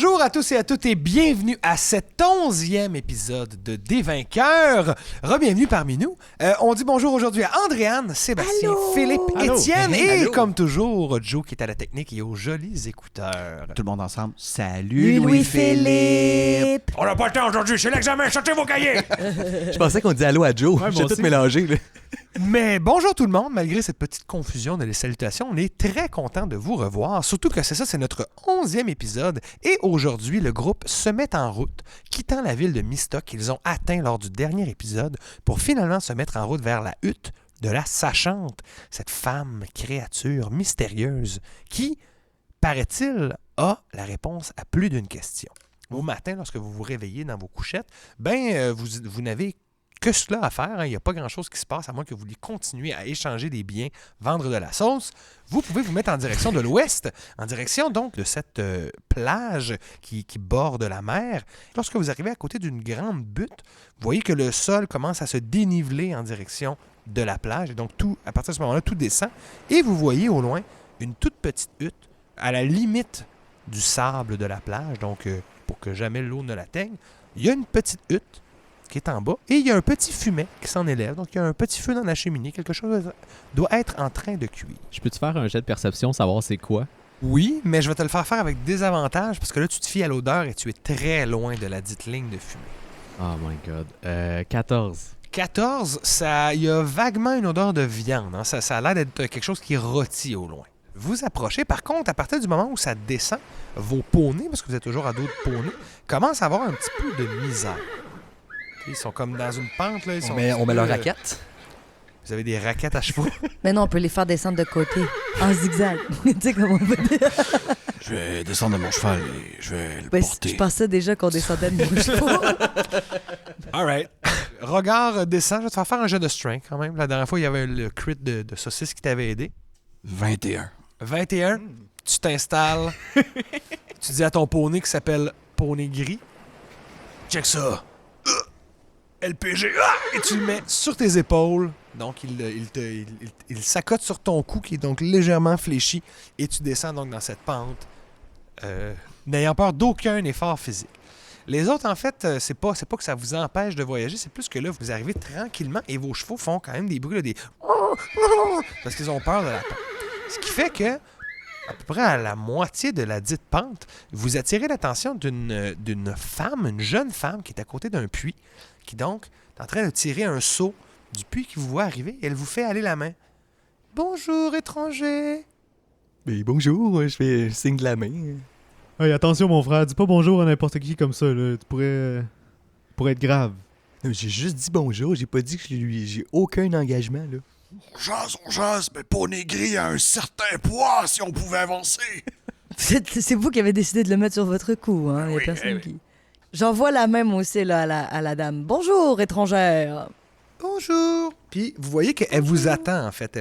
Bonjour à tous et à toutes et bienvenue à cet 11e épisode de Des Vainqueurs. Re-bienvenue parmi nous. On dit bonjour aujourd'hui à Andréane, Sébastien, Allô? Philippe, Allô? Étienne et Allô? comme toujours, Joe qui est à la technique et aux jolis écouteurs. Tout le monde ensemble. Salut Louis-Philippe! On n'a pas le temps aujourd'hui, c'est l'examen, sortez vos cahiers! Je pensais qu'on disait allô à Joe. Ouais, J'ai moi tout aussi. mélangé. Là. Mais bonjour tout le monde, malgré cette petite confusion de les salutations, on est très content de vous revoir, surtout que c'est notre 11e épisode et aujourd'hui le groupe se met en route, quittant la ville de Mistock qu'ils ont atteint lors du dernier épisode pour finalement se mettre en route vers la hutte de la Sachante, cette femme créature mystérieuse qui, paraît-il, a la réponse à plus d'une question. Au matin, lorsque vous vous réveillez dans vos couchettes, vous n'avez que cela à faire. Il n'y a pas grand-chose qui se passe, à moins que vous vouliez continuer à échanger des biens, vendre de la sauce. Vous pouvez vous mettre en direction de l'ouest, en direction donc de cette plage qui borde la mer. Lorsque vous arrivez à côté d'une grande butte, vous voyez que le sol commence à se déniveler en direction de la plage. Et donc, à partir de ce moment-là, tout descend. Et vous voyez au loin une toute petite hutte à la limite du sable de la plage. Donc, pour que jamais l'eau ne l'atteigne, il y a une petite hutte qui est en bas, et il y a un petit fumet qui s'en élève. Donc, il y a un petit feu dans la cheminée. Quelque chose doit être en train de cuire. Je peux-tu faire un jet de perception, savoir c'est quoi? Oui, mais je vais te le faire avec des avantages, parce que là, tu te fies à l'odeur et tu es très loin de la dite ligne de fumée. Oh my god. 14. 14, il y a vaguement une odeur de viande. Hein. Ça a l'air d'être quelque chose qui rôtit au loin. Vous approchez. Par contre, à partir du moment où ça descend, vos poneys, parce que vous êtes toujours à dos de poneys, commencent à avoir un petit peu de misère. Ils sont comme dans une pente. Là. On met leur raquette. Vous avez des raquettes à chevaux. Mais non, on peut les faire descendre de côté, en zigzag. Tu sais comment on peut dire? Je vais descendre de mon cheval et je vais le Ben, porter. je pensais déjà qu'on descendait de mon cheval. All right. Regard descend. Je vais te faire un jeu de strength quand même. La dernière fois, il y avait le crit de saucisse qui t'avait aidé. 21. 21. Tu t'installes. Tu dis à ton poney qui s'appelle Poney Gris. Check ça. LPG. Et tu le mets sur tes épaules. Donc, il s'accote sur ton cou qui est donc légèrement fléchi. Et tu descends donc dans cette pente, n'ayant peur d'aucun effort physique. Les autres, en fait, c'est pas que ça vous empêche de voyager, c'est plus que là, vous arrivez tranquillement et vos chevaux font quand même des bruits, là, des... parce qu'ils ont peur de la pente. Ce qui fait que, à peu près à la moitié de la dite pente, vous attirez l'attention d'une femme, une jeune femme qui est à côté d'un puits, qui donc est en train de tirer un seau du puits qui vous voit arriver et elle vous fait aller la main. « Bonjour, étranger! » Mais bonjour, je fais signe de la main. Hey, attention mon frère, dis pas bonjour à n'importe qui comme ça, là. Tu pourrais être grave. J'ai juste dit bonjour, j'ai pas dit que j'ai aucun engagement. Là. On jase, mais Poney Gris a un certain poids si on pouvait avancer. C'est vous qui avez décidé de le mettre sur votre cou, hein? Il y a Oui, personne oui. qui... J'envoie la même aussi là, à la dame. Bonjour, étrangère! Bonjour! Puis vous voyez qu'elle vous attend, en fait.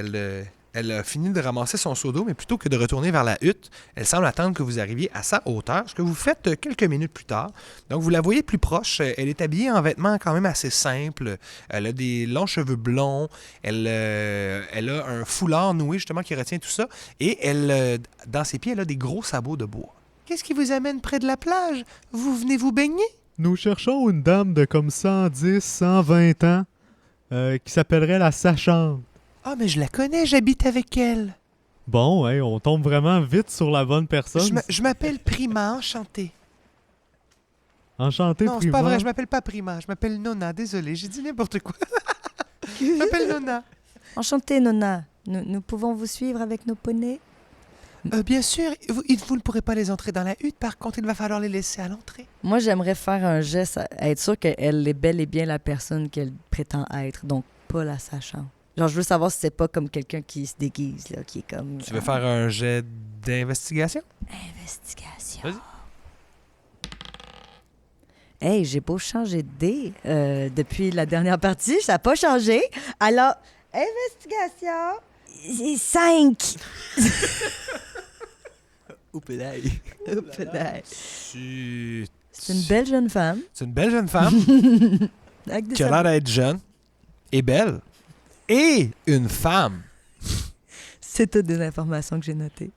Elle a fini de ramasser son seau d'eau, mais plutôt que de retourner vers la hutte, elle semble attendre que vous arriviez à sa hauteur, ce que vous faites quelques minutes plus tard. Donc vous la voyez plus proche. Elle est habillée en vêtements quand même assez simples. Elle a des longs cheveux blonds. Elle a un foulard noué, justement, qui retient tout ça. Et dans ses pieds, elle a des gros sabots de bois. Qu'est-ce qui vous amène près de la plage? Vous venez vous baigner? Nous cherchons une dame de comme 110, 120 ans qui s'appellerait la Sachante. Ah, mais je la connais, j'habite avec elle. Bon, hey, on tombe vraiment vite sur la bonne personne. Je m'appelle Prima, enchantée. Enchanté, Non, c'est pas Prima. vrai, je m'appelle pas Prima, je m'appelle Nona, désolé, j'ai dit n'importe quoi. Je m'appelle Nona. Enchantée, Nona. Nous pouvons vous suivre avec nos poneys? Bien sûr, vous ne pourrez pas les entrer dans la hutte, par contre, il va falloir les laisser à l'entrée. Moi, j'aimerais faire un geste, à être sûr qu'elle est bel et bien la personne qu'elle prétend être, donc pas la sachante. Genre, je veux savoir si c'est pas comme quelqu'un qui se déguise, là, qui est comme... Tu veux faire un jet d'investigation? Investigation. Vas-y. Hey, j'ai beau changer de dé depuis la dernière partie, ça n'a pas changé. Alors, investigation, c'est 5. Oupélaï. C'est une belle jeune femme. C'est une belle jeune femme Avec des qui a l'air d'être jeune et belle. Et une femme. C'est toutes des informations que j'ai notées.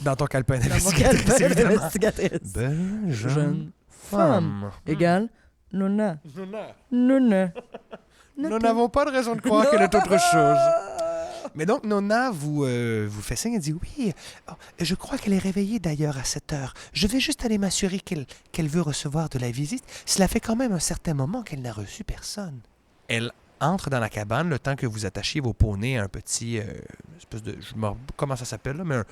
Dans ton calepin Dans mon d'investigatrice, calepin évidemment. d'investigatrice. Belle Jeune femme égale Nona. Nona. Nona. Nous n'avons pas de raison de croire qu'elle est autre chose. Mais donc, Nona vous fait signe et dit « Oui, oh, je crois qu'elle est réveillée d'ailleurs à cette heure. Je vais juste aller m'assurer qu'elle veut recevoir de la visite. Cela fait quand même un certain moment qu'elle n'a reçu personne. » Elle entre dans la cabane le temps que vous attachiez vos poneys à un petit... espèce de... comment ça s'appelle, là? Mais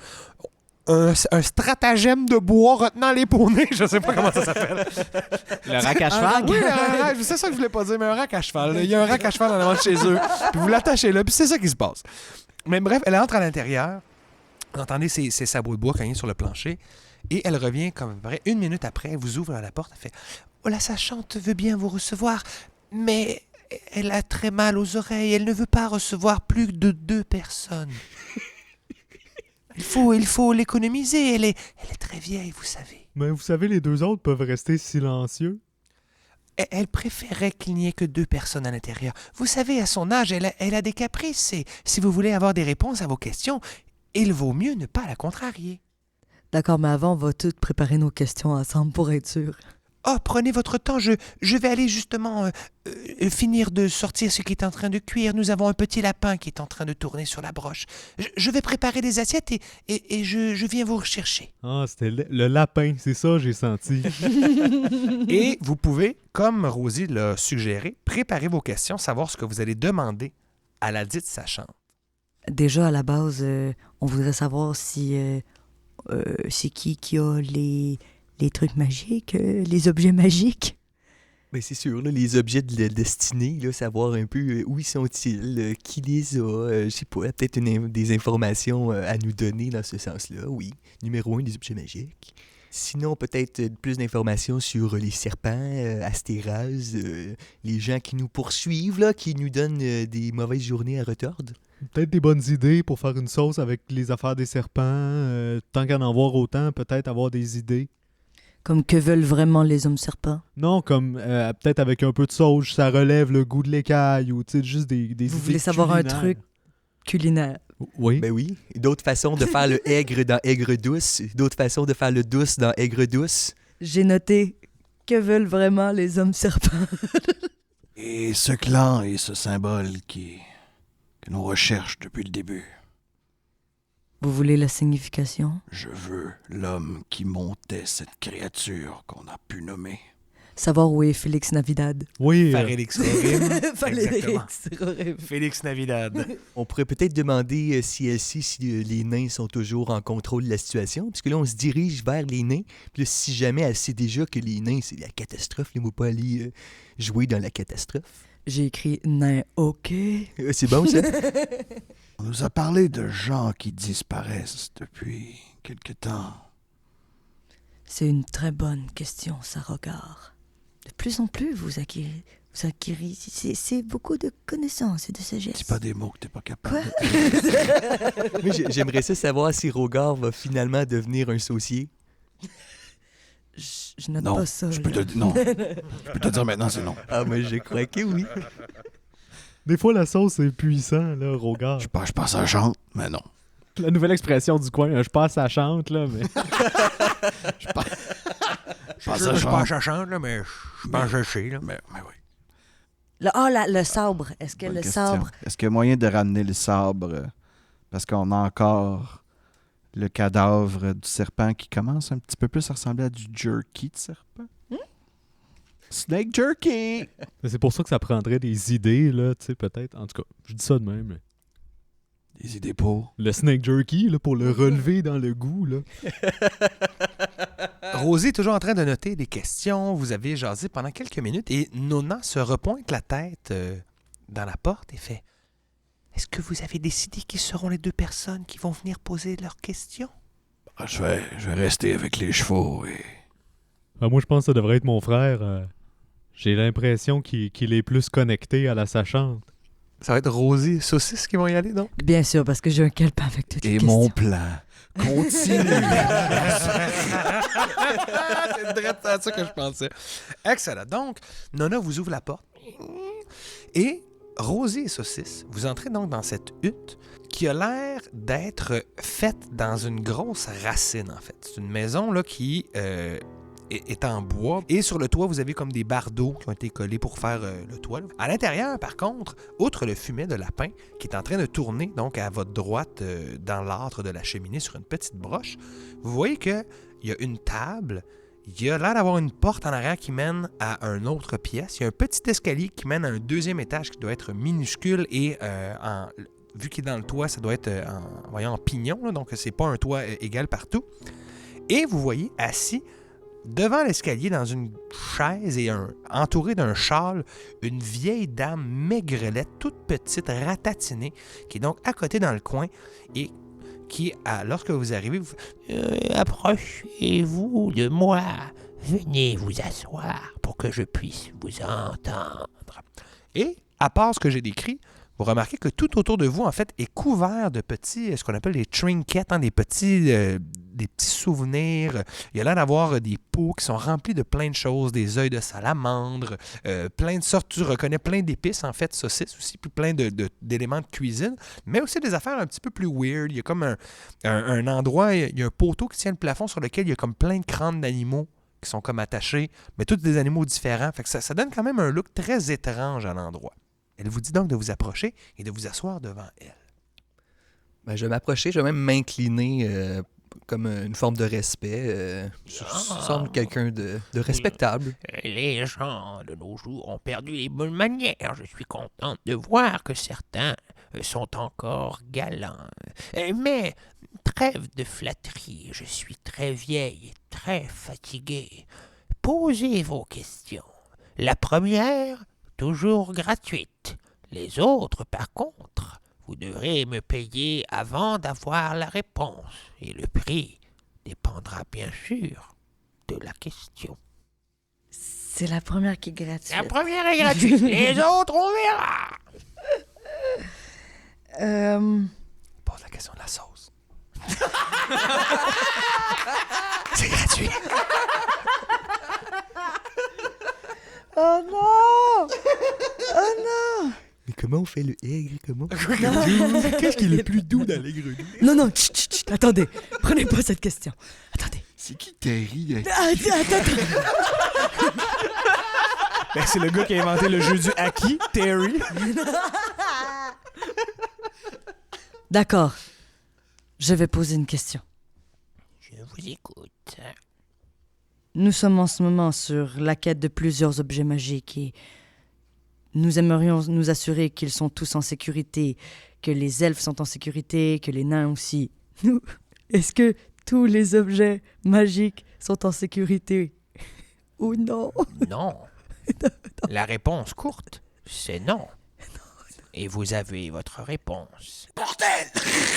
un stratagème de bois retenant les poneys. Je sais pas comment ça s'appelle. Le rack à cheval? Oui, un rack, c'est ça que je voulais pas dire, mais un rack à cheval. Il y a un rack à cheval en avant de chez eux. Puis vous l'attachez là, puis c'est ça qui se passe. Mais bref, elle entre à l'intérieur. Vous entendez ses sabots de bois cogner sur le plancher. Et elle revient comme à peu près 1 minute après. Elle vous ouvre la porte. Elle fait « Oh, la sachante veut bien vous recevoir, mais elle a très mal aux oreilles. Elle ne veut pas recevoir plus de 2 personnes. » Il faut l'économiser. Elle est très vieille, vous savez. Mais vous savez, les 2 autres peuvent rester silencieux. Elle préférait qu'il n'y ait que 2 personnes à l'intérieur. Vous savez, à son âge, elle a des caprices. Et si vous voulez avoir des réponses à vos questions, il vaut mieux ne pas la contrarier. D'accord, mais avant, on va toutes préparer nos questions ensemble pour être sûr. Oh, prenez votre temps. Je vais aller justement finir de sortir ce qui est en train de cuire. Nous avons un petit lapin qui est en train de tourner sur la broche. Je vais préparer des assiettes et je viens vous rechercher. Ah, c'était le lapin, c'est ça, j'ai senti. Et vous pouvez, comme Rosie l'a suggéré, préparer vos questions, savoir ce que vous allez demander à la dite sachante. Déjà, à la base, on voudrait savoir si c'est qui a les trucs magiques, les objets magiques. Ben c'est sûr, là, les objets de la destinée, là, savoir un peu où ils sont-ils, qui les a, je sais pas, peut-être des informations à nous donner dans ce sens-là, oui. Numéro 1, les objets magiques. Sinon, peut-être plus d'informations sur les serpents, Astéraz, les gens qui nous poursuivent, là, qui nous donnent des mauvaises journées à retordre. Peut-être des bonnes idées pour faire une sauce avec les affaires des serpents. Tant qu'à en voir autant, peut-être avoir des idées. Comme que veulent vraiment les hommes serpents. Non, comme peut-être avec un peu de sauge, ça relève le goût de l'écaille ou juste des idées Vous voulez savoir un culinaires. truc culinaire. Oui. Ben oui. D'autres façons de faire le aigre dans aigre douce, d'autres façons de faire le douce dans aigre douce. J'ai noté que veulent vraiment les hommes serpents. Et ce clan et ce symbole que l'on recherche depuis le début. Vous voulez la signification? Je veux l'homme qui montait cette créature qu'on a pu nommer. Savoir où est Félix Navidad. Oui. Félix Rorim. Félix Rorim. Félix Navidad. On pourrait peut-être demander si les nains sont toujours en contrôle de la situation, puisque là, on se dirige vers les nains. Puis là, si jamais elle sait déjà que les nains, c'est la catastrophe, il ne faut pas aller jouer dans la catastrophe. J'ai écrit nain, ok. C'est bon, ça? On nous a parlé de gens qui disparaissent depuis quelque temps. C'est une très bonne question, Sarogard. De plus en plus, vous acquérez c'est beaucoup de connaissances et de sagesse. C'est pas des mots que t'es pas capable Quoi? de... Moi, j'aimerais ça savoir si Rogar va finalement devenir un saucier. Je note Non, pas ça. je peux là. te... non. Je peux te dire maintenant, c'est non. Ah, moi, je crois que oui. Des fois, la sauce est puissant, là, Rogar. Je pense à la chante, mais non. La nouvelle expression du coin, je passe à chante, là, mais... Je pense Je à suis pas chante, chachante, là, mais je pense que je sais, là. mais oui. Le sabre. Est-ce que Bonne le question. sabre... Est-ce qu'il y a moyen de ramener le sabre parce qu'on a encore le cadavre du serpent qui commence un petit peu plus à ressembler à du jerky de serpent? Snake jerky! Mais c'est pour ça que ça prendrait des idées, là, tu sais, peut-être. En tout cas, je dis ça de même. Mais... Des idées pour. Le snake jerky, là, pour le relever dans le goût, là. Rosie est toujours en train de noter des questions. Vous avez jasé pendant quelques minutes et Nona se repointe la tête dans la porte et fait « Est-ce que vous avez décidé qui seront les 2 personnes qui vont venir poser leurs questions? Je vais rester avec les chevaux et... Ah, moi, je pense que ça devrait être mon frère. J'ai l'impression qu'il est plus connecté à la sachante. » Ça va être Rosie et Saucisse qui vont y aller, donc? Bien sûr, parce que j'ai un calepin avec toutes les Et questions. mon plan continue. C'est direct à ça que je pensais. Excellent. Donc, Nona vous ouvre la porte et Rosie et Saucisse, vous entrez donc dans cette hutte qui a l'air d'être faite dans une grosse racine, en fait. C'est une maison là, qui est en bois. Et sur le toit, vous avez comme des bardeaux qui ont été collés pour faire le toit. Là. À l'intérieur, par contre, outre le fumet de lapin qui est en train de tourner donc à votre droite dans l'âtre de la cheminée sur une petite broche, vous voyez qu'il y a une table. Il y a l'air d'avoir une porte en arrière qui mène à une autre pièce. Il y a un petit escalier qui mène à un deuxième étage qui doit être minuscule et vu qu'il est dans le toit, ça doit être en pignon, là, donc c'est pas un toit égal partout. Et vous voyez assis devant l'escalier dans une chaise et entourée d'un châle, une vieille dame maigrelette, toute petite, ratatinée, qui est donc à côté dans le coin et qui, lorsque vous arrivez, vous approchez-vous de moi. Venez vous asseoir pour que je puisse vous entendre. Et, à part ce que j'ai décrit, vous remarquez que tout autour de vous, en fait, est couvert de petits, ce qu'on appelle des trinkets, des petits souvenirs. Il y a l'air d'avoir des pots qui sont remplis de plein de choses, des œils de salamandre, plein de sortes, tu reconnais plein d'épices, en fait, saucisses aussi, puis plein d'éléments de cuisine, mais aussi des affaires un petit peu plus weird. Il y a comme un endroit, il y a un poteau qui tient le plafond sur lequel il y a comme plein de crânes d'animaux qui sont comme attachés, mais tous des animaux différents. Fait que ça donne quand même un look très étrange à l'endroit. Elle vous dit donc de vous approcher et de vous asseoir devant elle. Ben, je vais m'approcher, je vais même m'incliner comme une forme de respect. Je semble quelqu'un de respectable. Les gens de nos jours ont perdu les bonnes manières. Je suis contente de voir que certains sont encore galants. Mais trêve de flatterie, je suis très vieille et très fatiguée. Posez vos questions. La première, toujours gratuite. Les autres, par contre, vous devrez me payer avant d'avoir la réponse. Et le prix dépendra bien sûr de la question. C'est la première qui est gratuite. La première est gratuite. Les autres, on verra. Pose la question de la sauce. C'est gratuit. Oh non! Oh non! Mais comment on fait le aigre? Comment? Qu'est-ce qui est le plus doux dans les grenouilles? Non, non, chut, attendez. Prenez pas cette question. Attendez. C'est qui Terry? Attends. Ben, c'est le gars qui a inventé le jeu du Haki, Terry. D'accord. Je vais poser une question. Je vous écoute. Nous sommes en ce moment sur la quête de plusieurs objets magiques et nous aimerions nous assurer qu'ils sont tous en sécurité, que les elfes sont en sécurité, que les nains aussi. Est-ce que tous les objets magiques sont en sécurité? Ou non? Non. La réponse courte, c'est non. Et vous avez votre réponse. Bordel!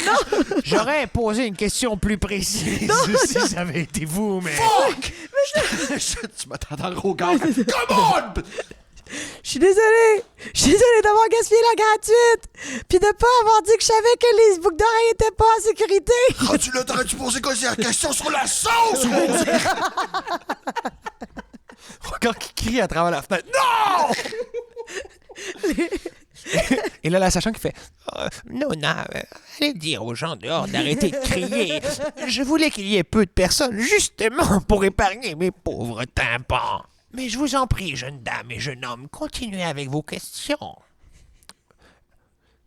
Non! J'aurais posé une question plus précise si ça avait été vous, mais... Fuck! Tu m'attends dans le regard. Come on! Je suis désolée d'avoir gaspillé la gratuite, puis de pas avoir dit que je savais que les boucles d'oreilles étaient pas en sécurité. Tu l'as t'aurais-tu posé quoi? C'est la question sur la sauce, Rosie! Regarde qui crie à travers la fenêtre. Non! Et là, la sachant qui fait Nona, allez dire aux gens dehors d'arrêter de crier. Je voulais qu'il y ait peu de personnes, justement, pour épargner mes pauvres tympans. Mais je vous en prie, jeune dame et jeune homme, continuez avec vos questions.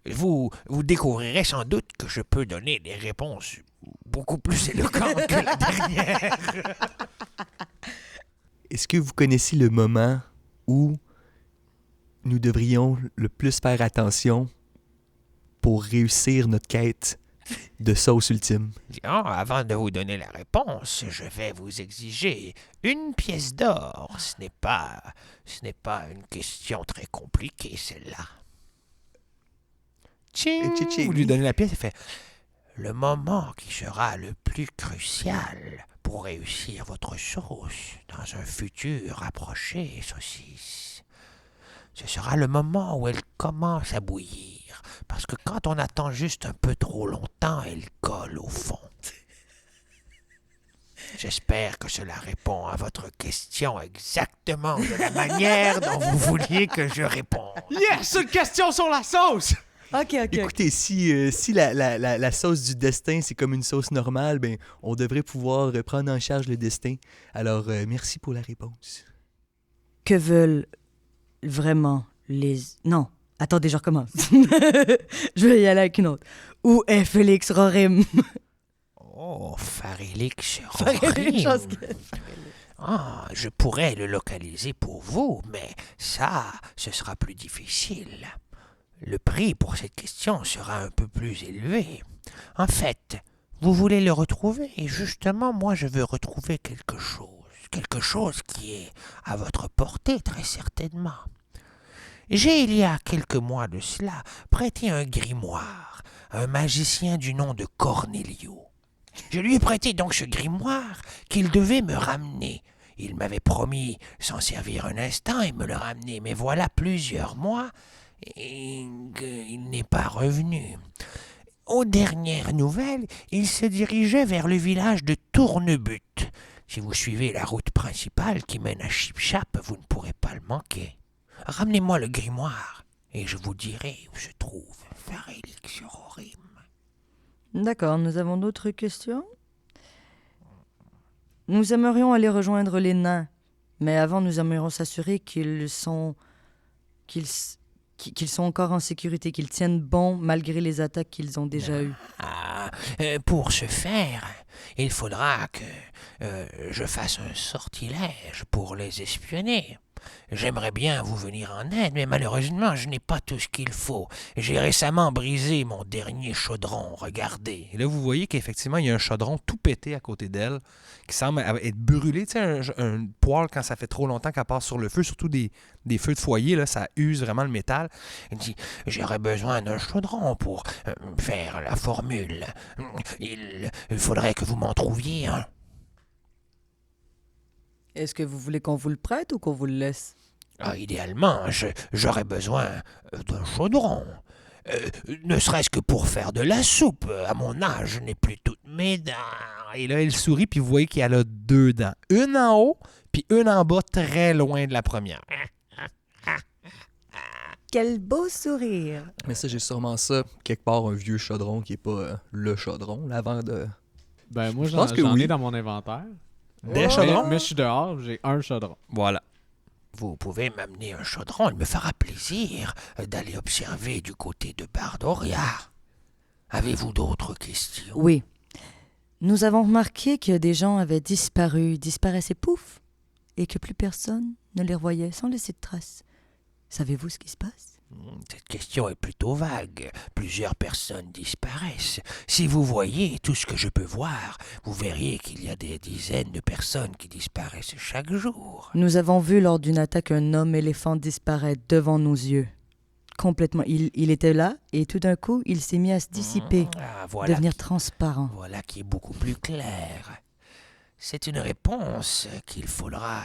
Vous découvrirez sans doute que je peux donner des réponses beaucoup plus éloquentes que la dernière. Est-ce que vous connaissez le moment où nous devrions le plus faire attention pour réussir notre quête de sauce ultime? Avant de vous donner la réponse, je vais vous exiger une pièce d'or. Ce n'est pas une question très compliquée, celle-là. Tching! Tching. Vous lui donnez la pièce, il fait Le moment qui sera le plus crucial pour réussir votre sauce dans un futur approché, saucisse. Ce sera le moment où elle commence à bouillir, parce que quand on attend juste un peu trop longtemps, elle colle au fond. J'espère que cela répond à votre question exactement de la manière dont vous vouliez que je réponde. Yes! Une question sur la sauce! Ok. Écoutez, si la sauce du destin, c'est comme une sauce normale, ben, on devrait pouvoir prendre en charge le destin. Alors, merci pour la réponse. Que veulent vraiment les... Non, attendez, je recommence. Je vais y aller avec une autre. Où est Félix Rorim? Oh, Farilix Je pense que- Ah, je pourrais le localiser pour vous, mais ça, ce sera plus difficile. Le prix pour cette question sera un peu plus élevé. En fait, vous voulez le retrouver, et justement, moi, je veux retrouver quelque chose qui est à votre portée, très certainement. J'ai, il y a quelques mois de cela, prêté un grimoire à un magicien du nom de Cornelio. Je lui ai prêté donc ce grimoire qu'il devait me ramener. Il m'avait promis s'en servir un instant et me le ramener, mais voilà plusieurs mois et il n'est pas revenu. Aux dernières nouvelles, il se dirigeait vers le village de Tournebut. Si vous suivez la route principale qui mène à Chipchap, vous ne pourrez pas le manquer. Ramenez-moi le grimoire et je vous dirai où se trouve Farilix Rorim. D'accord, nous avons d'autres questions? Nous aimerions aller rejoindre les nains, mais avant nous aimerions s'assurer qu'ils sont encore en sécurité, qu'ils tiennent bon malgré les attaques qu'ils ont déjà eues. Pour ce faire, il faudra que je fasse un sortilège pour les espionner. J'aimerais bien vous venir en aide, mais malheureusement, je n'ai pas tout ce qu'il faut. J'ai récemment brisé mon dernier chaudron, regardez. Et là, vous voyez qu'effectivement, il y a un chaudron tout pété à côté d'elle qui semble être brûlé. Tu sais, un poêle, quand ça fait trop longtemps qu'elle passe sur le feu, surtout des feux de foyer, là, ça use vraiment le métal. Il dit, j'aurais besoin d'un chaudron pour faire la formule. Il faudrait que vous m'en trouviez un. Est-ce que vous voulez qu'on vous le prête ou qu'on vous le laisse? Idéalement, j'aurais besoin d'un chaudron. Ne serait-ce que pour faire de la soupe. À mon âge, je n'ai plus toutes mes dents. Et là, elle sourit, puis vous voyez qu'elle a 2 dents. Une en haut, puis une en bas, très loin de la première. Quel beau sourire! Mais ça, j'ai sûrement ça, quelque part, un vieux chaudron qui est pas le chaudron, là, avant de... Ben, moi, Je pense que j'en oui. ai dans mon inventaire. Des chaudrons? Mais je suis dehors, j'ai un chaudron. Voilà. Vous pouvez m'amener un chaudron, il me fera plaisir d'aller observer du côté de Bardoria. Avez-vous d'autres questions? Oui. Nous avons remarqué que des gens avaient disparu, disparaissaient pouf, et que plus personne ne les revoyait sans laisser de traces. Savez-vous ce qui se passe? Cette question est plutôt vague. Plusieurs personnes disparaissent. Si vous voyez tout ce que je peux voir, vous verriez qu'il y a des dizaines de personnes qui disparaissent chaque jour. Nous avons vu lors d'une attaque un homme éléphant disparaître devant nos yeux. Complètement. Il était là et tout d'un coup, il s'est mis à se dissiper, Voilà devenir transparent. Voilà qui est beaucoup plus clair. C'est une réponse qu'il faudra...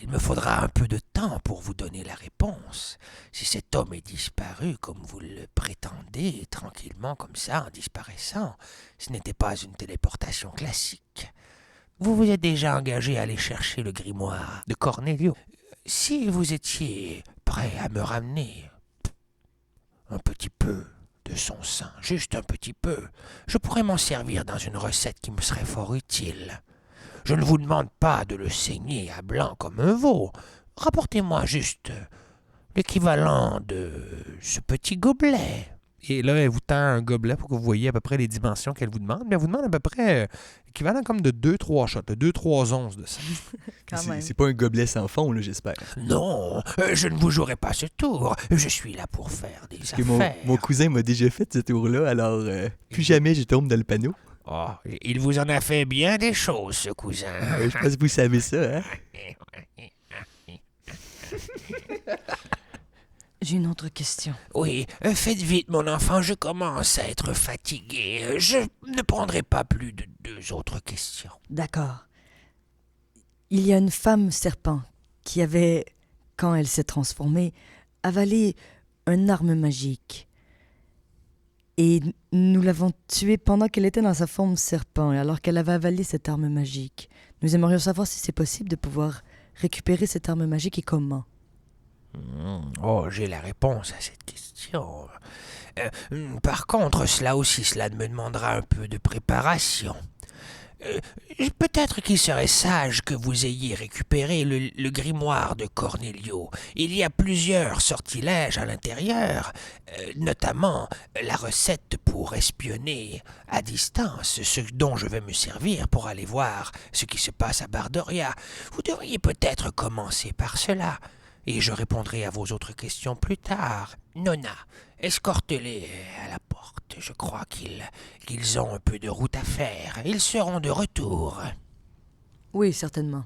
Il me faudra un peu de temps pour vous donner la réponse. Si cet homme est disparu, comme vous le prétendez, tranquillement comme ça, en disparaissant, ce n'était pas une téléportation classique. Vous vous êtes déjà engagé à aller chercher le grimoire de Cornelio. Si vous étiez prêt à me ramener un petit peu de son sang, juste un petit peu, je pourrais m'en servir dans une recette qui me serait fort utile. Je ne vous demande pas de le saigner à blanc comme un veau. Rapportez-moi juste l'équivalent de ce petit gobelet. Et là, elle vous tend un gobelet pour que vous voyez à peu près les dimensions qu'elle vous demande. Mais elle vous demande à peu près équivalent comme de 2-3 shots, de 2-3 onces de sang. Quand même. C'est pas un gobelet sans fond, là, j'espère. Non, je ne vous jouerai pas ce tour. Je suis là pour faire des Parce que affaires. mon cousin m'a déjà fait ce tour-là, alors plus jamais je tombe dans le panneau. Oh, il vous en a fait bien des choses, ce cousin. Je pense que vous savez ça, hein? J'ai une autre question. Oui, faites vite, mon enfant, je commence à être fatigué. Je ne prendrai pas plus de 2 autres questions. D'accord. Il y a une femme serpent qui avait, quand elle s'est transformée, avalé une arme magique. Et nous l'avons tuée pendant qu'elle était dans sa forme serpent, et alors qu'elle avait avalé cette arme magique. Nous aimerions savoir si c'est possible de pouvoir récupérer cette arme magique et comment. Oh, j'ai la réponse à cette question. Par contre, cela me demandera un peu de préparation. Peut-être qu'il serait sage que vous ayez récupéré le grimoire de Cornelio. Il y a plusieurs sortilèges à l'intérieur, notamment la recette pour espionner à distance, ce dont je vais me servir pour aller voir ce qui se passe à Bardoria. Vous devriez peut-être commencer par cela, et je répondrai à vos autres questions plus tard. Nona, escortez-les à la porte. Je crois qu'ils ont un peu de route à faire. Ils seront de retour. Oui, certainement.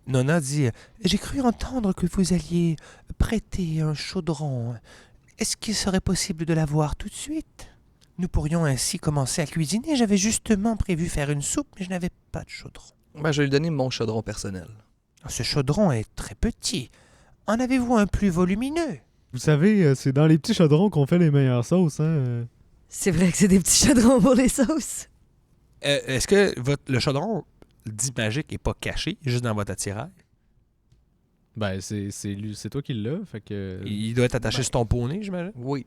Nona dit « J'ai cru entendre que vous alliez prêter un chaudron. Est-ce qu'il serait possible de l'avoir tout de suite? Nous pourrions ainsi commencer à cuisiner. J'avais justement prévu faire une soupe, mais je n'avais pas de chaudron. Ben, je vais lui donner mon chaudron personnel. Ce chaudron est très petit. En avez-vous un plus volumineux? Vous savez, c'est dans les petits chaudrons qu'on fait les meilleures sauces, hein? C'est vrai que c'est des petits chaudrons pour les sauces. Est-ce que le chaudron dit magique n'est pas caché, juste dans votre attirail? Ben, c'est toi qui l'as, fait que... Il doit être attaché sur ton poney, j'imagine? Oui.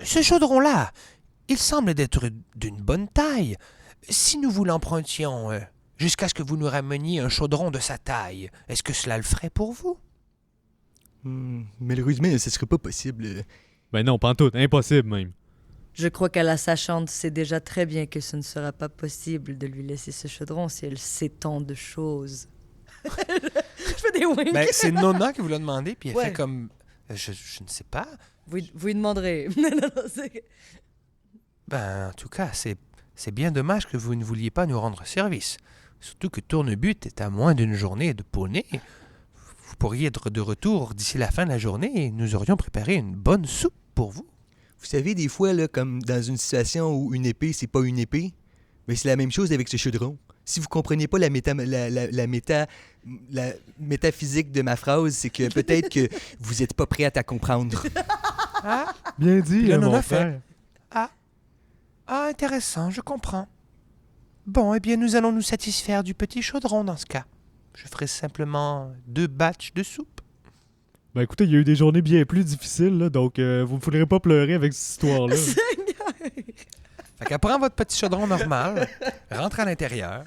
Ce chaudron-là, il semble être d'une bonne taille. Si nous vous l'empruntions jusqu'à ce que vous nous rameniez un chaudron de sa taille, est-ce que cela le ferait pour vous? Malheureusement, ce serait pas possible. Ben non, pas en tout, impossible même. Je crois qu'à la sachante sait déjà très bien que ce ne sera pas possible de lui laisser ce chaudron si elle sait tant de choses. Je fais des winks. Ben, c'est Nona qui vous l'a demandé, puis elle Ouais. fait comme... Je ne sais pas. Vous lui demanderez. Non, c'est... Ben, en tout cas, c'est bien dommage que vous ne vouliez pas nous rendre service. Surtout que Tournebut est à moins d'une journée de poney. Vous pourriez être de retour d'ici la fin de la journée et nous aurions préparé une bonne soupe pour vous. Vous savez, des fois, là, comme dans une situation où une épée, c'est pas une épée, mais c'est la même chose avec ce chaudron. Si vous comprenez pas la métaphysique de ma phrase, c'est que peut-être que vous êtes pas prêt à comprendre. Ah, Bien dit, Puis là, mon Nona frère. intéressant, je comprends. Bon, eh bien, nous allons nous satisfaire du petit chaudron dans ce cas. Je ferai simplement 2 batchs de soupe. Ben écoutez, il y a eu des journées bien plus difficiles, là, donc vous ne faudrez pas pleurer avec cette histoire-là. Fait qu'elle prend votre petit chaudron normal, rentre à l'intérieur,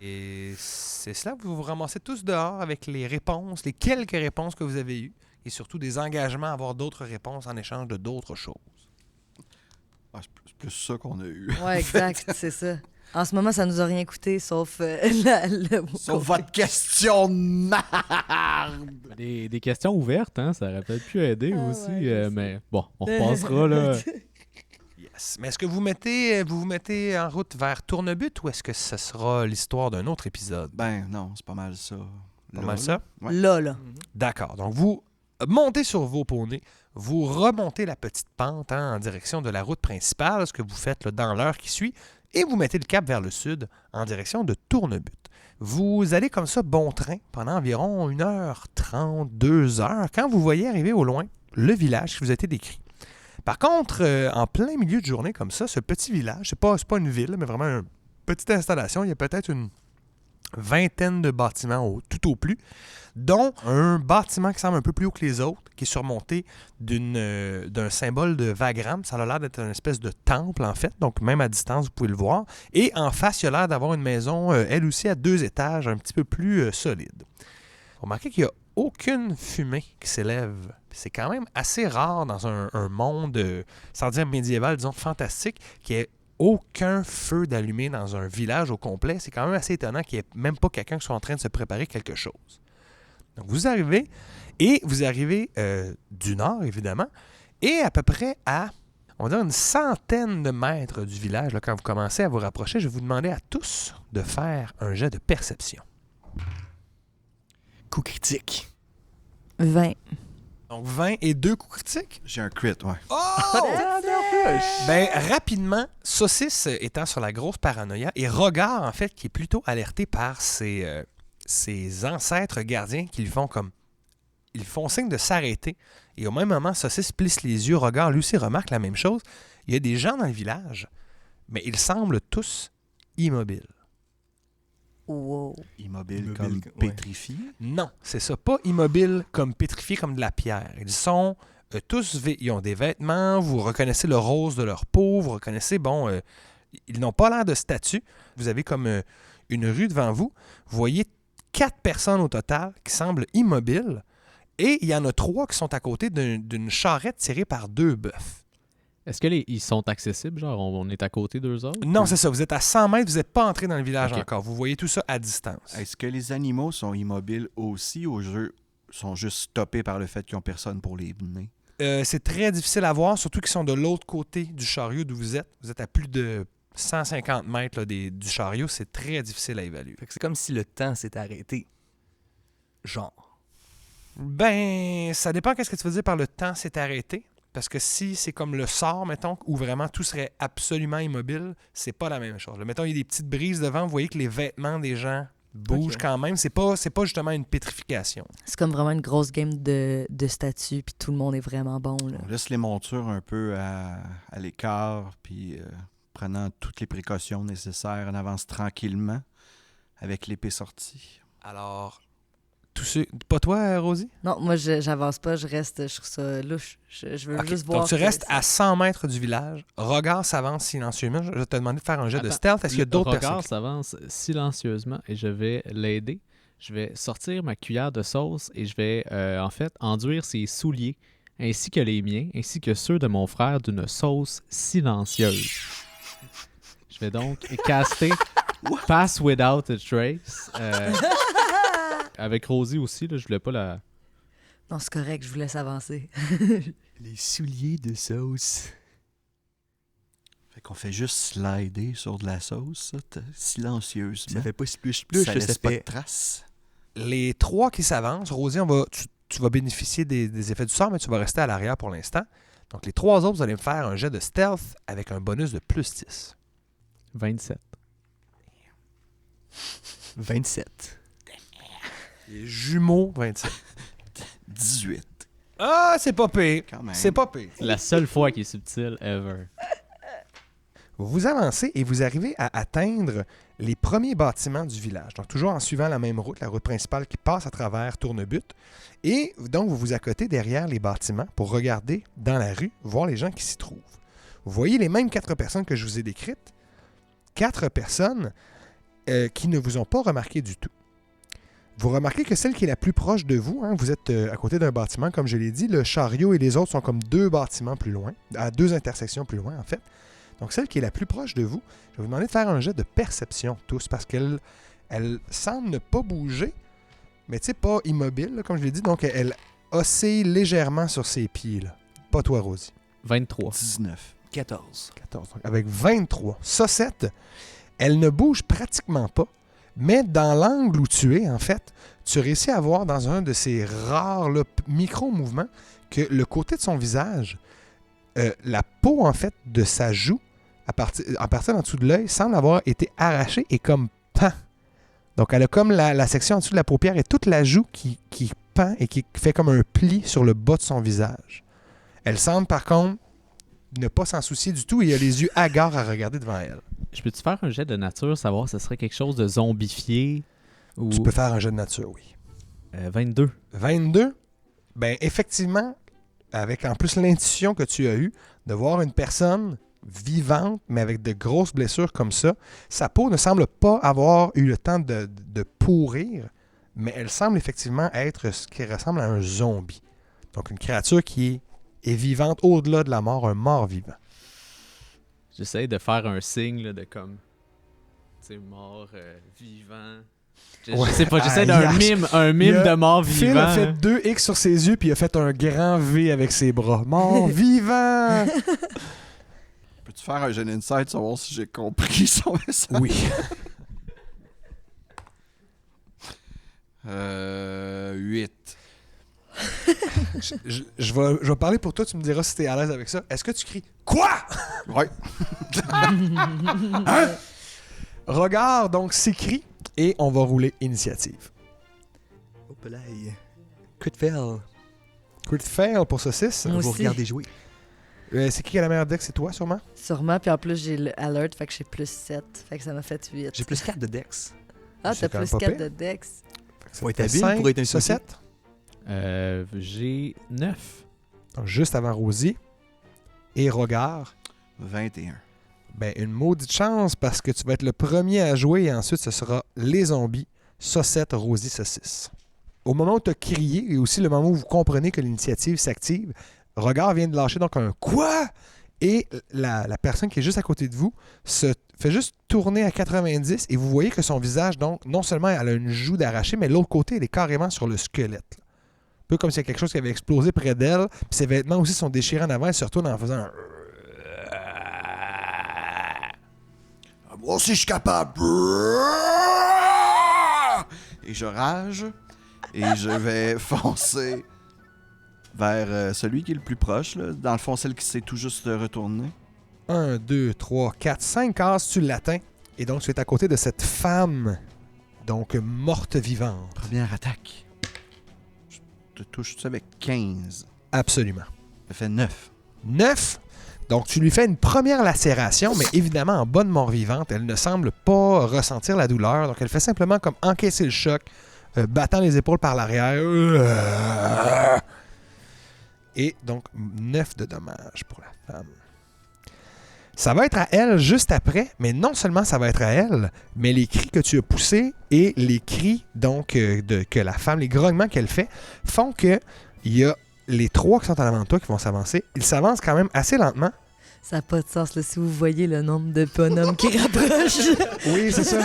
et c'est cela, vous vous ramassez tous dehors avec les réponses, les quelques réponses que vous avez eues, et surtout des engagements à avoir d'autres réponses en échange de d'autres choses. Ah, c'est plus ça qu'on a eu. Ouais, exact, c'est ça. En ce moment, ça nous a rien coûté, sauf Sauf votre question de merde! Des questions ouvertes, hein, ça aurait peut-être pu aider Ah aussi, ouais, je sais. mais bon, on repassera, là. Yes. Mais est-ce que vous vous mettez en route vers Tournebut ou est-ce que ce sera l'histoire d'un autre épisode? Ben non, c'est pas mal ça. Pas mal ça? Ouais. Là. D'accord. Donc, vous montez sur vos poneys, vous remontez la petite pente en direction de la route principale, ce que vous faites là, dans l'heure qui suit, et vous mettez le cap vers le sud en direction de Tournebut. Vous allez comme ça bon train pendant environ 1h30, 2h, quand vous voyez arriver au loin le village qui vous a été décrit. Par contre, en plein milieu de journée comme ça, ce petit village, c'est pas une ville, mais vraiment une petite installation, il y a peut-être une vingtaine de bâtiments tout au plus, dont un bâtiment qui semble un peu plus haut que les autres, qui est surmonté d'un symbole de Vagram. Ça a l'air d'être une espèce de temple, en fait, donc même à distance, vous pouvez le voir. Et en face, il a l'air d'avoir une maison, elle aussi, à 2 étages, un petit peu plus solide. Remarquez qu'il n'y a aucune fumée qui s'élève. C'est quand même assez rare dans un monde, sans dire médiéval, disons fantastique, qui ait aucun feu d'allumé dans un village au complet. C'est quand même assez étonnant qu'il n'y ait même pas quelqu'un qui soit en train de se préparer quelque chose. Donc vous arrivez, du nord, évidemment, et à peu près à, on va dire, une centaine de mètres du village. Là, quand vous commencez à vous rapprocher, je vais vous demander à tous de faire un jet de perception. Coup critique. 20. Donc 20 et 2 coups critiques. J'ai un crit, ouais. Ben, rapidement, Saucisse étant sur la grosse paranoïa et Regard, en fait, qui est plutôt alerté par ses ancêtres gardiens qui lui font comme... Ils font signe de s'arrêter. Et au même moment, Saucisse plisse les yeux. Regard, lui aussi, remarque la même chose. il y a des gens dans le village, mais ils semblent tous immobiles. Wow. Immobile Immobile, comme ouais. pétrifié. Non, c'est ça. Pas immobiles comme pétrifiés comme de la pierre. Ils sont tous... Ils ont des vêtements, vous reconnaissez le rose de leur peau, vous reconnaissez, ils n'ont pas l'air de statues. Vous avez comme une rue devant vous. Vous voyez 4 personnes au total qui semblent immobiles. Et il y en a 3 qui sont à côté d'une charrette tirée par 2 bœufs. Est-ce que ils sont accessibles? Genre, on est à côté d'eux autres? Non, ou- c'est ça. Vous êtes à 100 mètres, vous n'êtes pas entré dans le village Ok. encore. Vous voyez tout ça à distance. Est-ce que les animaux sont immobiles aussi ou sont juste stoppés par le fait qu'ils n'ont personne pour les mener? C'est très difficile à voir, surtout qu'ils sont de l'autre côté du chariot d'où vous êtes. Vous êtes à plus de 150 mètres là, du chariot. C'est très difficile à évaluer. Fait que c'est comme si le temps s'était arrêté. Genre. Ben, ça dépend qu'est-ce que tu veux dire par le temps s'est arrêté. Parce que si c'est comme le sort, mettons, où vraiment tout serait absolument immobile, c'est pas la même chose. Là, mettons, il y a des petites brises devant, vous voyez que les vêtements des gens bougent Ok. quand même. C'est pas justement une pétrification. C'est comme vraiment une grosse game de statues, puis tout le monde est vraiment bon. Là. On laisse les montures un peu à l'écart, puis prenant toutes les précautions nécessaires, on avance tranquillement avec l'épée sortie. Alors, tous ceux... Pas toi, Rosie? Non, moi, j'avance pas, je reste, je trouve ça louche. Je veux Ok, juste voir. donc tu que restes ça- à 100 mètres du village. Regard s'avance silencieusement. Je vais te demander de faire un jet de Attends, stealth. Est-ce qu'il y a le d'autres regard personnes? s'avance silencieusement et je vais l'aider. Je vais sortir ma cuillère de sauce et je vais en fait enduire ses souliers ainsi que les miens, ainsi que ceux de mon frère d'une sauce silencieuse. Je vais donc caster Pass Without a Trace. Avec Rosie aussi, là, je voulais pas la... Non, c'est correct, je vous laisse avancer. Les souliers de sauce. Fait qu'on fait juste slider sur de la sauce, ça, silencieusement. Ça fait pas splush-splush, ça ça laisse pas de fait... traces. Les 3 qui s'avancent, Rosie, tu vas bénéficier des effets du sort, mais tu vas rester à l'arrière pour l'instant. Donc, les 3 autres, vous allez me faire un jet de stealth avec un bonus de plus 10. 27. 27. Les jumeaux, 27. 18, Ah, c'est pas pire. quand même. C'est pas pire. C'est la seule fois qui est subtile ever. Vous avancez et vous arrivez à atteindre les premiers bâtiments du village. Donc, toujours en suivant la même route, la route principale qui passe à travers Tournebut. Et donc, vous vous accotez derrière les bâtiments pour regarder dans la rue, voir les gens qui s'y trouvent. Vous voyez les mêmes 4 personnes que je vous ai décrites. 4 personnes qui ne vous ont pas remarqué du tout. Vous remarquez que celle qui est la plus proche de vous, vous êtes à côté d'un bâtiment, comme je l'ai dit, le chariot et les autres sont comme 2 bâtiments plus loin, à 2 intersections plus loin en fait. Donc celle qui est la plus proche de vous, je vais vous demander de faire un jet de perception tous, parce qu'elle semble ne pas bouger, mais tu sais, pas immobile, là, comme je l'ai dit, donc elle oscille légèrement sur ses pieds. Là. Pas toi, Rosie. 23. 19. 14. 14. Donc, avec 23. Saucette, elle ne bouge pratiquement pas, mais dans l'angle où tu es, en fait, tu réussis à voir dans un de ces rares là, micro-mouvements que le côté de son visage, la peau, en fait, de sa joue, en partir en dessous de l'œil, semble avoir été arrachée et comme pend. Donc, elle a comme la section en dessous de la paupière et toute la joue qui pend et qui fait comme un pli sur le bas de son visage. Elle semble, par contre, ne pas s'en soucier du tout et il a les yeux hagards à regarder devant elle. Je peux-tu faire un jet de nature, savoir si ce serait quelque chose de zombifié ou... Tu peux faire un jeu de nature, oui. 22. 22, ben effectivement, avec en plus l'intuition que tu as eue de voir une personne vivante, mais avec de grosses blessures comme ça, sa peau ne semble pas avoir eu le temps de pourrir, mais elle semble effectivement être ce qui ressemble à un zombie. Donc une créature qui est vivante au-delà de la mort, un mort-vivant. J'essaie de faire un signe là, de comme... Tu sais, mort, vivant... Je Ouais. sais pas, j'essaie Ah, d'un mime de mort Phil vivant. a fait 2 X sur ses yeux puis il a fait un grand V avec ses bras. Mort vivant! Peux-tu faire un jet d'insight, savoir si j'ai compris son message? Oui. 8. Je vais parler pour toi, tu me diras si t'es à l'aise avec ça. Est-ce que tu cries « Quoi? Ouais. » Regard donc s'écrie et on va rouler initiative. Hop là. Coup de fail. Crit fail pour ce 6. Moi Vous aussi. regardez jouer. C'est qui a la meilleure deck? C'est toi, sûrement? Sûrement, puis en plus, j'ai le alert, fait que j'ai plus 7. Fait que ça m'a fait 8. J'ai plus 4 de Dex. Ah, C'est t'as quand même plus pas 4 pire. de Dex. Faut être Ça fait habile pour être un ça, sorcier. 7. J'ai 9. Donc, juste avant Rosie. Et Rogard. 21. Ben, une maudite chance parce que tu vas être le premier à jouer et ensuite ce sera les zombies, Saucette, Rosie, Saucisse. Au moment où tu as crié et aussi le moment où vous comprenez que l'initiative s'active, Regard vient de lâcher donc un quoi? Et la personne qui est juste à côté de vous se fait juste tourner à 90 et vous voyez que son visage, donc, non seulement elle a une joue d'arraché, mais l'autre côté, elle est carrément sur le squelette. Là. Un peu comme s'il y a quelque chose qui avait explosé près d'elle, puis ses vêtements aussi sont déchirés en avant, elle se retourne en faisant un... Moi aussi, je suis capable. Et je rage. Et je vais foncer vers celui qui est le plus proche. Là. Dans le fond, celle qui s'est tout juste retournée. 1, 2, 3, 4, 5 cases, tu l'atteins. Et donc, tu es à côté de cette femme, donc morte vivante. Première attaque. Je te touche ça avec 15. Absolument. Ça fait 9. 9. Donc, tu lui fais une première lacération, mais évidemment, en bonne mort-vivante, elle ne semble pas ressentir la douleur. Donc, elle fait simplement comme encaisser le choc, battant les épaules par l'arrière. Et donc, 9 de dommages pour la femme. Ça va être à elle juste après, mais non seulement ça va être à elle, mais les cris que tu as poussés et les cris donc que la femme, les grognements qu'elle fait, font que il y a les 3 qui sont en avant de toi qui vont s'avancer. Ils s'avancent quand même assez lentement. Ça n'a pas de sens, là, si vous voyez le nombre de bonhommes qui rapprochent. Oui, c'est ça.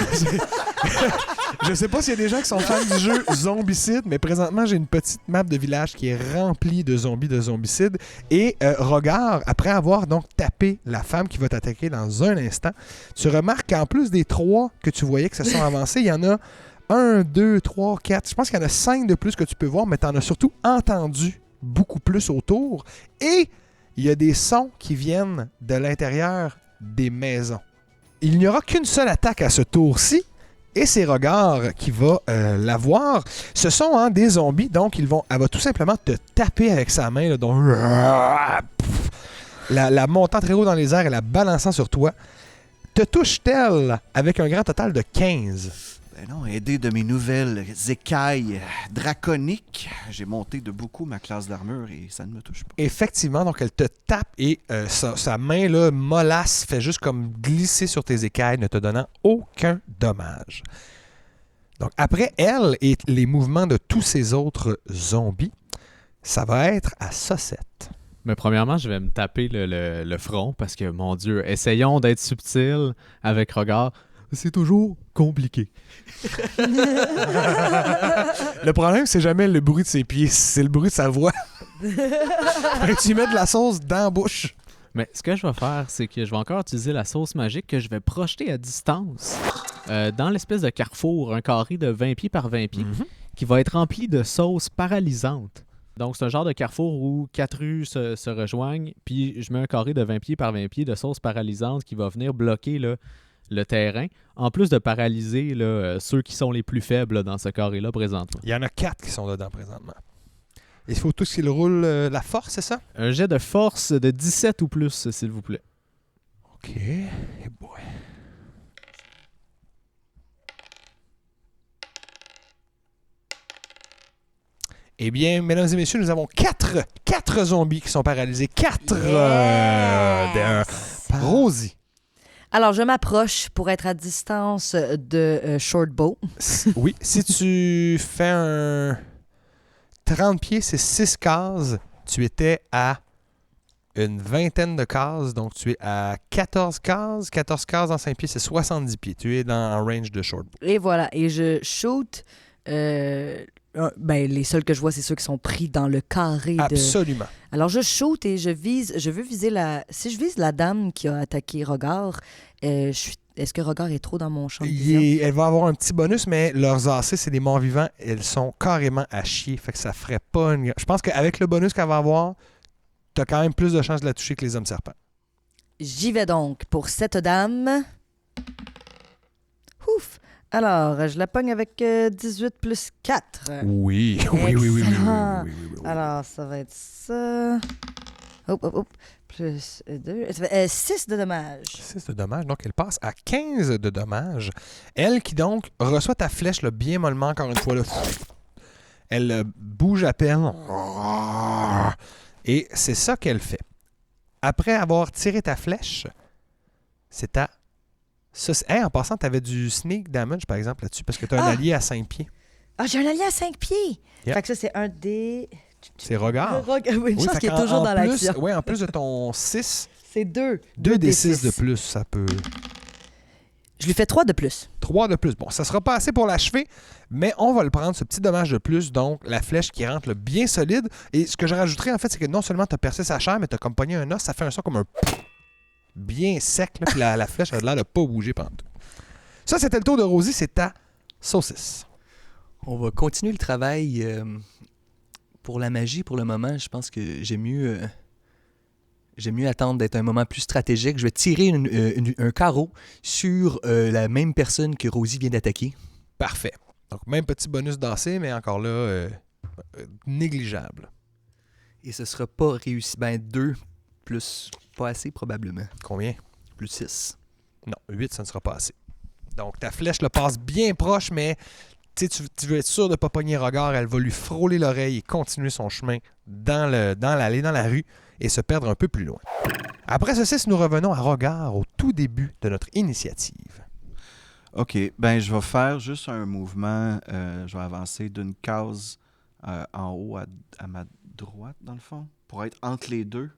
Je sais pas s'il y a des gens qui sont fans du jeu Zombicide, mais présentement, j'ai une petite map de village qui est remplie de zombies de Zombicide. Et Regard, après avoir donc tapé la femme qui va t'attaquer dans un instant, tu remarques qu'en plus des 3 que tu voyais que se sont avancés, il y en a 1, 2, 3, 4. Je pense qu'il y en a 5 de plus que tu peux voir, mais tu en as surtout entendu beaucoup plus autour. Et il y a des sons qui viennent de l'intérieur des maisons. Il n'y aura qu'une seule attaque à ce tour-ci, et c'est Regard qui va l'avoir. Ce sont des zombies, donc elle va tout simplement te taper avec sa main, là, donc, la montant très haut dans les airs et la balançant sur toi. Te touche-t-elle avec un grand total de 15? Ben non, aidé de mes nouvelles écailles draconiques, j'ai monté de beaucoup ma classe d'armure et ça ne me touche pas. Effectivement, donc elle te tape et sa main là, mollasse fait juste comme glisser sur tes écailles, ne te donnant aucun dommage. Donc après elle et les mouvements de tous ces autres zombies, ça va être à Saucette. Mais premièrement, je vais me taper le front parce que, mon Dieu, essayons d'être subtils avec Regard. C'est toujours compliqué. Le problème, c'est jamais le bruit de ses pieds, c'est le bruit de sa voix. Tu mets de la sauce dans la bouche. Mais ce que je vais faire, c'est que je vais encore utiliser la sauce magique que je vais projeter à distance dans l'espèce de carrefour, un carré de 20 pieds par 20 pieds, qui va être rempli de sauce paralysante. Donc, c'est un genre de carrefour où 4 rues se rejoignent, puis je mets un carré de 20 pieds par 20 pieds de sauce paralysante qui va venir bloquer là, le terrain, en plus de paralyser là, ceux qui sont les plus faibles là, dans ce carré-là présentement. Il y en a 4 qui sont dedans présentement. Il faut tous qu'ils roulent la force, c'est ça? Un jet de force de 17 ou plus, s'il vous plaît. OK. Hey boy. Eh bien, mesdames et messieurs, nous avons 4 zombies qui sont paralysés. 4 Rosie. Alors, je m'approche pour être à distance de Shortbow. Oui, si tu fais un 30 pieds, c'est 6 cases. Tu étais à une vingtaine de cases, donc tu es à 14 cases. 14 cases dans 5 pieds, c'est 70 pieds. Tu es dans un range de Shortbow. Et voilà, et je shoot. Les seuls que je vois, c'est ceux qui sont pris dans le carré de... Absolument. Alors, je shoot et je veux viser la... Si je vise la dame qui a attaqué Regard, est-ce que Regard est trop dans mon champ de vision? Elle va avoir un petit bonus, mais leurs AC, c'est des morts vivants. Elles sont carrément à chier. Fait que ça ferait pas une... Je pense qu'avec le bonus qu'elle va avoir, t'as quand même plus de chances de la toucher que les hommes serpents. J'y vais donc pour cette dame. Ouf! Alors, je la pogne avec 18 plus 4. Oui, oui. Excellent. Alors, ça va être ça. Hop. Plus 2. Ça fait 6 de dommages. 6 de dommages. Donc, elle passe à 15 de dommages. Elle qui, donc, reçoit ta flèche là, bien mollement, encore une fois. Là. Elle bouge à peine. Et c'est ça qu'elle fait. Après avoir tiré ta flèche, c'est ta... Hey, en passant, tu avais du sneak damage, par exemple, là-dessus, parce que tu as un allié à 5 pieds. Ah, j'ai un allié à 5 pieds! Yep. Fait que ça, c'est un des... C'est regard. Oui, une chose qui est toujours dans l'action. Oui, en plus de ton 6, C'est 2. 2 des 6 de plus, ça peut... Je lui fais 3 de plus. 3 de plus. Bon, ça sera pas assez pour l'achever, mais on va le prendre, ce petit dommage de plus, donc la flèche qui rentre là, bien solide. Et ce que je rajouterais, en fait, c'est que non seulement tu as percé sa chair, mais tu as comme pogné un os, ça fait un son comme un bien sec, là, puis la flèche a l'air de pas bouger pendant tout. Ça, c'était le tour de Rosie, c'est ta saucisse. On va continuer le travail pour la magie pour le moment. Je pense que j'aime mieux attendre d'être un moment plus stratégique. Je vais tirer un carreau sur la même personne que Rosie vient d'attaquer. Parfait. Donc, même petit bonus d'AC, mais encore là, négligeable. Et ce sera pas réussi. Ben, 2 plus pas assez, probablement. Combien? Plus 6. Non, 8, ça ne sera pas assez. Donc, ta flèche le passe bien proche, mais tu veux être sûr de ne pas pogner regard. Elle va lui frôler l'oreille et continuer son chemin dans l'allée, dans la rue, et se perdre un peu plus loin. Après ceci, nous revenons à regard au tout début de notre initiative. OK. Ben, je vais faire juste un mouvement. Je vais avancer d'une case en haut à ma droite, dans le fond, pour être entre les deux.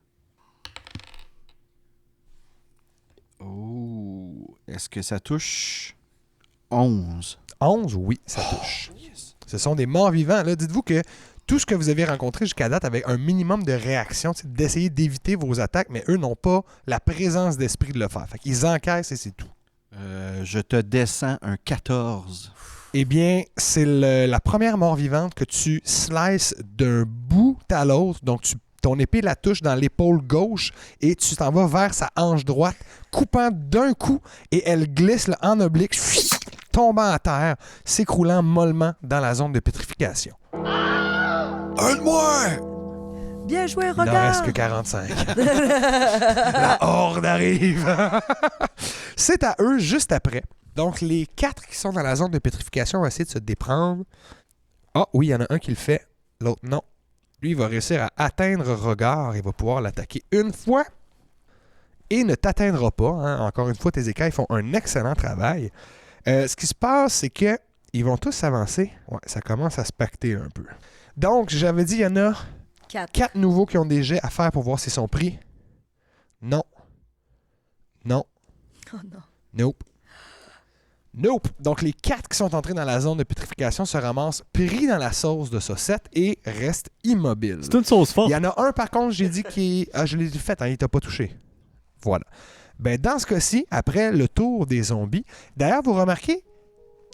Oh, est-ce que ça touche 11? 11, oui, ça touche. Yes. Ce sont des morts vivants. Là, dites-vous que tout ce que vous avez rencontré jusqu'à date avec un minimum de réaction, c'est d'essayer d'éviter vos attaques, mais eux n'ont pas la présence d'esprit de le faire. Fait qu'ils encaissent et c'est tout. Je te descends un 14. Eh bien, c'est la première mort vivante que tu slices d'un bout à l'autre. Donc, ton épée la touche dans l'épaule gauche et tu t'en vas vers sa hanche droite, coupant d'un coup et elle glisse là, en oblique, tombant à terre, s'écroulant mollement dans la zone de pétrification. Aide-moi! Bien joué, Il n'en regarde! reste que 45. La horde arrive! C'est à eux juste après. Donc, les 4 qui sont dans la zone de pétrification vont essayer de se déprendre. Ah oui, il y en a un qui le fait, l'autre non. Lui, il va réussir à atteindre regard et va pouvoir l'attaquer une fois et ne t'atteindra pas. Hein. Encore une fois, tes écailles font un excellent travail. Ce qui se passe, c'est que ils vont tous s'avancer. Ouais, ça commence à se pacter un peu. Donc, j'avais dit, il y en a 4 nouveaux qui ont des jets à faire pour voir s'ils sont pris. Non. Non. Oh non. Nope. Nope. Donc, les 4 qui sont entrés dans la zone de pétrification se ramassent pris dans la sauce de saucette et restent immobiles. C'est une sauce forte. Il y en a un, par contre, j'ai dit qui... Ah, je l'ai fait, hein, il t'a pas touché. Voilà. Ben, dans ce cas-ci, après le tour des zombies, d'ailleurs, vous remarquez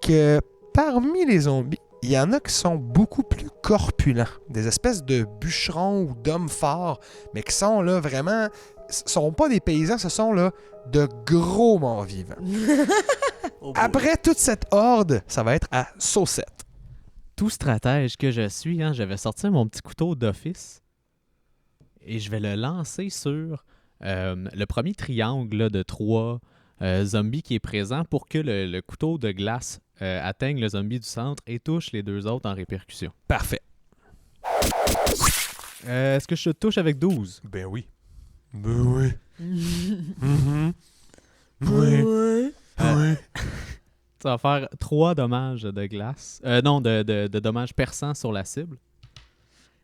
que parmi les zombies, il y en a qui sont beaucoup plus corpulents. Des espèces de bûcherons ou d'hommes forts, mais qui sont là vraiment... Ce sont pas des paysans, ce sont là de gros morts vivants. Oh boy. Après toute cette horde, ça va être à saucette. Tout stratège que je suis, hein, je vais sortir mon petit couteau d'office et je vais le lancer sur le premier triangle là, de 3 zombies qui est présent pour que le couteau de glace atteigne le zombie du centre et touche les 2 autres en répercussion. Parfait. Est-ce que je te touche avec 12? Ben oui. Ben oui. Mhm. Oui. Ouais. Oui. Ça va faire 3 dommages de glace. Non, de dommages perçants sur la cible.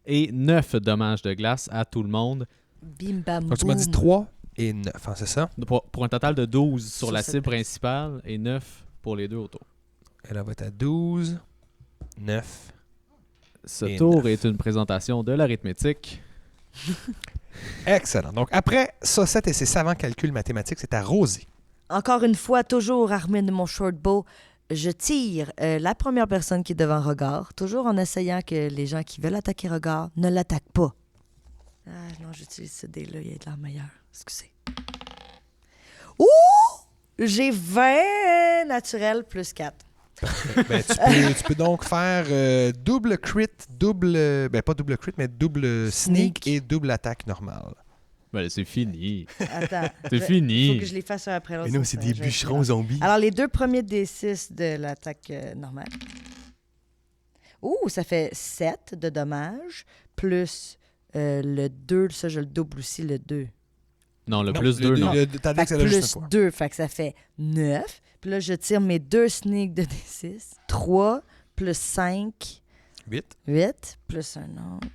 Et 9 dommages de glace à tout le monde. Bim bam Donc tu m'as dit 3 et 9, hein, c'est ça? Pour un total de 12 sur la cette cible personne. principale et 9 pour les 2 autour. Elle va être à 12, 9. Ce Et tour 9. est une présentation de l'arithmétique. Excellent. Donc après Saucette et ses savants calculs mathématiques, c'est à Rosie. Encore une fois, toujours armé de mon short bow, je tire la première personne qui est devant Regard, toujours en essayant que les gens qui veulent attaquer Regard ne l'attaquent pas. Ah non, j'utilise ce dé-là, il a de l'air meilleur. Excusez. Ouh! J'ai 20 naturel plus 4. Ben, tu peux donc faire double crit, double... Ben pas double crit, mais double sneak Sneak. et double attaque normale. Ben, c'est fini. Attends. C'est fini. Il faut que je les fasse un après l'autre. Mais non, ça, c'est ça, des je- bûcherons zombies. Alors, les 2 premiers D6 de l'attaque normale. Ouh, ça fait 7 de dommages, plus le 2, ça, je le double aussi, le 2. Non, le Non, plus 2, non. T'as dit Fait que c'est que là juste plus une fois. 2, fait que ça fait 9. Puis là, je tire mes 2 sneaks de D6. 3 plus 5, 8. 8, plus un autre.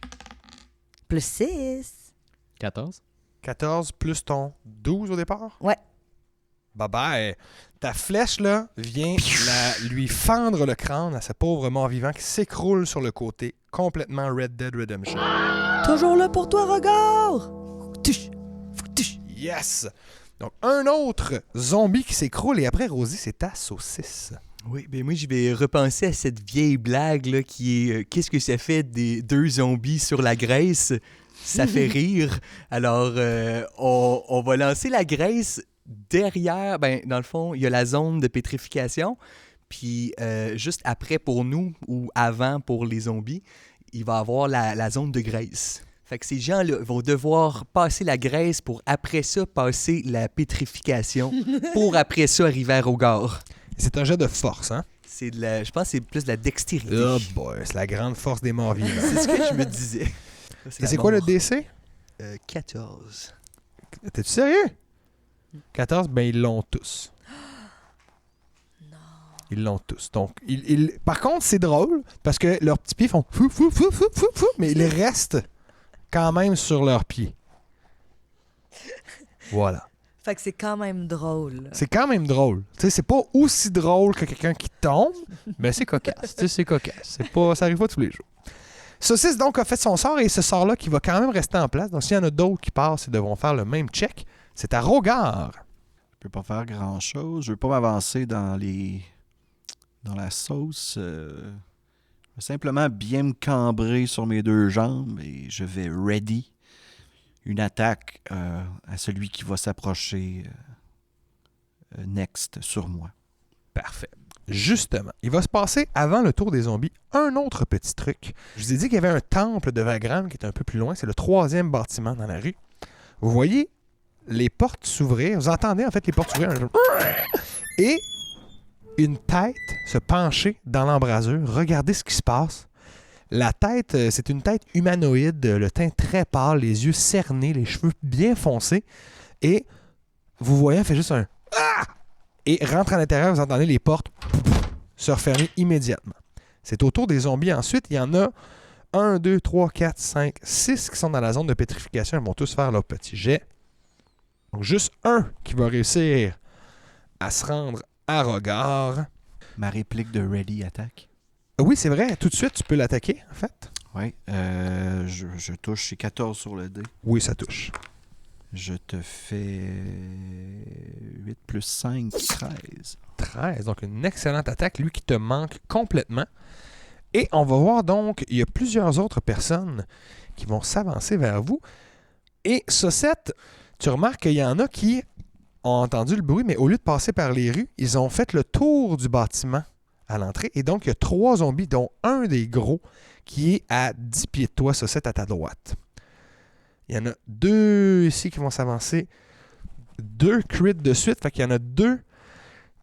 Plus 6. 14. 14 plus ton 12 au départ? Ouais. Bye-bye. Ta flèche, là, vient lui fendre le crâne à ce pauvre mort-vivant qui s'écroule sur le côté, complètement Red Dead Redemption. Toujours là pour toi, regard! Touche! Touche! Yes! Donc, un autre zombie qui s'écroule et après, Rosie, c'est ta saucisse. Oui, ben moi, je vais repenser à cette vieille blague là, qui est qu'est-ce que ça fait des 2 zombies sur la graisse? Ça fait rire. Alors, on va lancer la graisse derrière. Ben, dans le fond, il y a la zone de pétrification. Puis, juste après pour nous, ou avant pour les zombies, il va y avoir la zone de graisse. Fait que ces gens-là vont devoir passer la graisse pour après ça passer la pétrification, pour après ça arriver à Rogard. C'est un jet de force, hein? C'est de la, je pense que c'est plus de la dextérité. Oh boy, c'est la grande force des morts vivants. C'est ce que je me disais. Et c'est quoi le DC? 14. T'es-tu sérieux? 14, ben ils l'ont tous. Ils l'ont tous. Donc, par contre, c'est drôle parce que leurs petits pieds font fou, fou, fou, fou, fou, fou, mais ils restent quand même sur leurs pieds. Voilà. Fait que c'est quand même drôle. là. C'est quand même drôle. Tu sais, c'est pas aussi drôle que quelqu'un qui tombe, mais c'est cocasse. Tu sais, c'est cocasse. Ça arrive pas tous les jours. Saucisse, donc, a fait son sort et ce sort-là qui va quand même rester en place. Donc, s'il y en a d'autres qui passent et devront faire le même check, c'est à Rogard. Je peux pas faire grand-chose. Je veux pas m'avancer dans la sauce. Je vais simplement bien me cambrer sur mes 2 jambes et je vais ready une attaque à celui qui va s'approcher next sur moi. Parfait. Justement, il va se passer, avant le tour des zombies, un autre petit truc. Je vous ai dit qu'il y avait un temple de Vagrant qui est un peu plus loin. C'est le 3e bâtiment dans la rue. Vous voyez les portes s'ouvrir. Vous entendez en fait les portes s'ouvrir. Et une tête se pencher dans l'embrasure. Regardez ce qui se passe. La tête, c'est une tête humanoïde, le teint très pâle, les yeux cernés, les cheveux bien foncés. Et vous voyez, elle fait juste un « Ah! » Et rentre à l'intérieur, vous entendez les portes se refermer immédiatement. C'est au tour des zombies ensuite. Il y en a 1, 2, 3, 4, 5, 6 qui sont dans la zone de pétrification. Ils vont tous faire leur petit jet. Donc, juste un qui va réussir à se rendre à Rogard. Ma réplique de ready attaque. Oui, c'est vrai. Tout de suite, tu peux l'attaquer, en fait. Oui, je touche. C'est 14 sur le dé. Oui, ça touche. Je te fais 8 plus 5, 13. 13. Donc, une excellente attaque. Lui qui te manque complètement. Et on va voir donc, il y a plusieurs autres personnes qui vont s'avancer vers vous. Et Saucette, tu remarques qu'il y en a qui ont entendu le bruit, mais au lieu de passer par les rues, ils ont fait le tour du bâtiment à l'entrée. Et donc, il y a 3 zombies, dont un des gros qui est à 10 pieds de toi, Saucette, à ta droite. Il y en a 2 ici qui vont s'avancer. 2 crits de suite. Fait qu'il y en a 2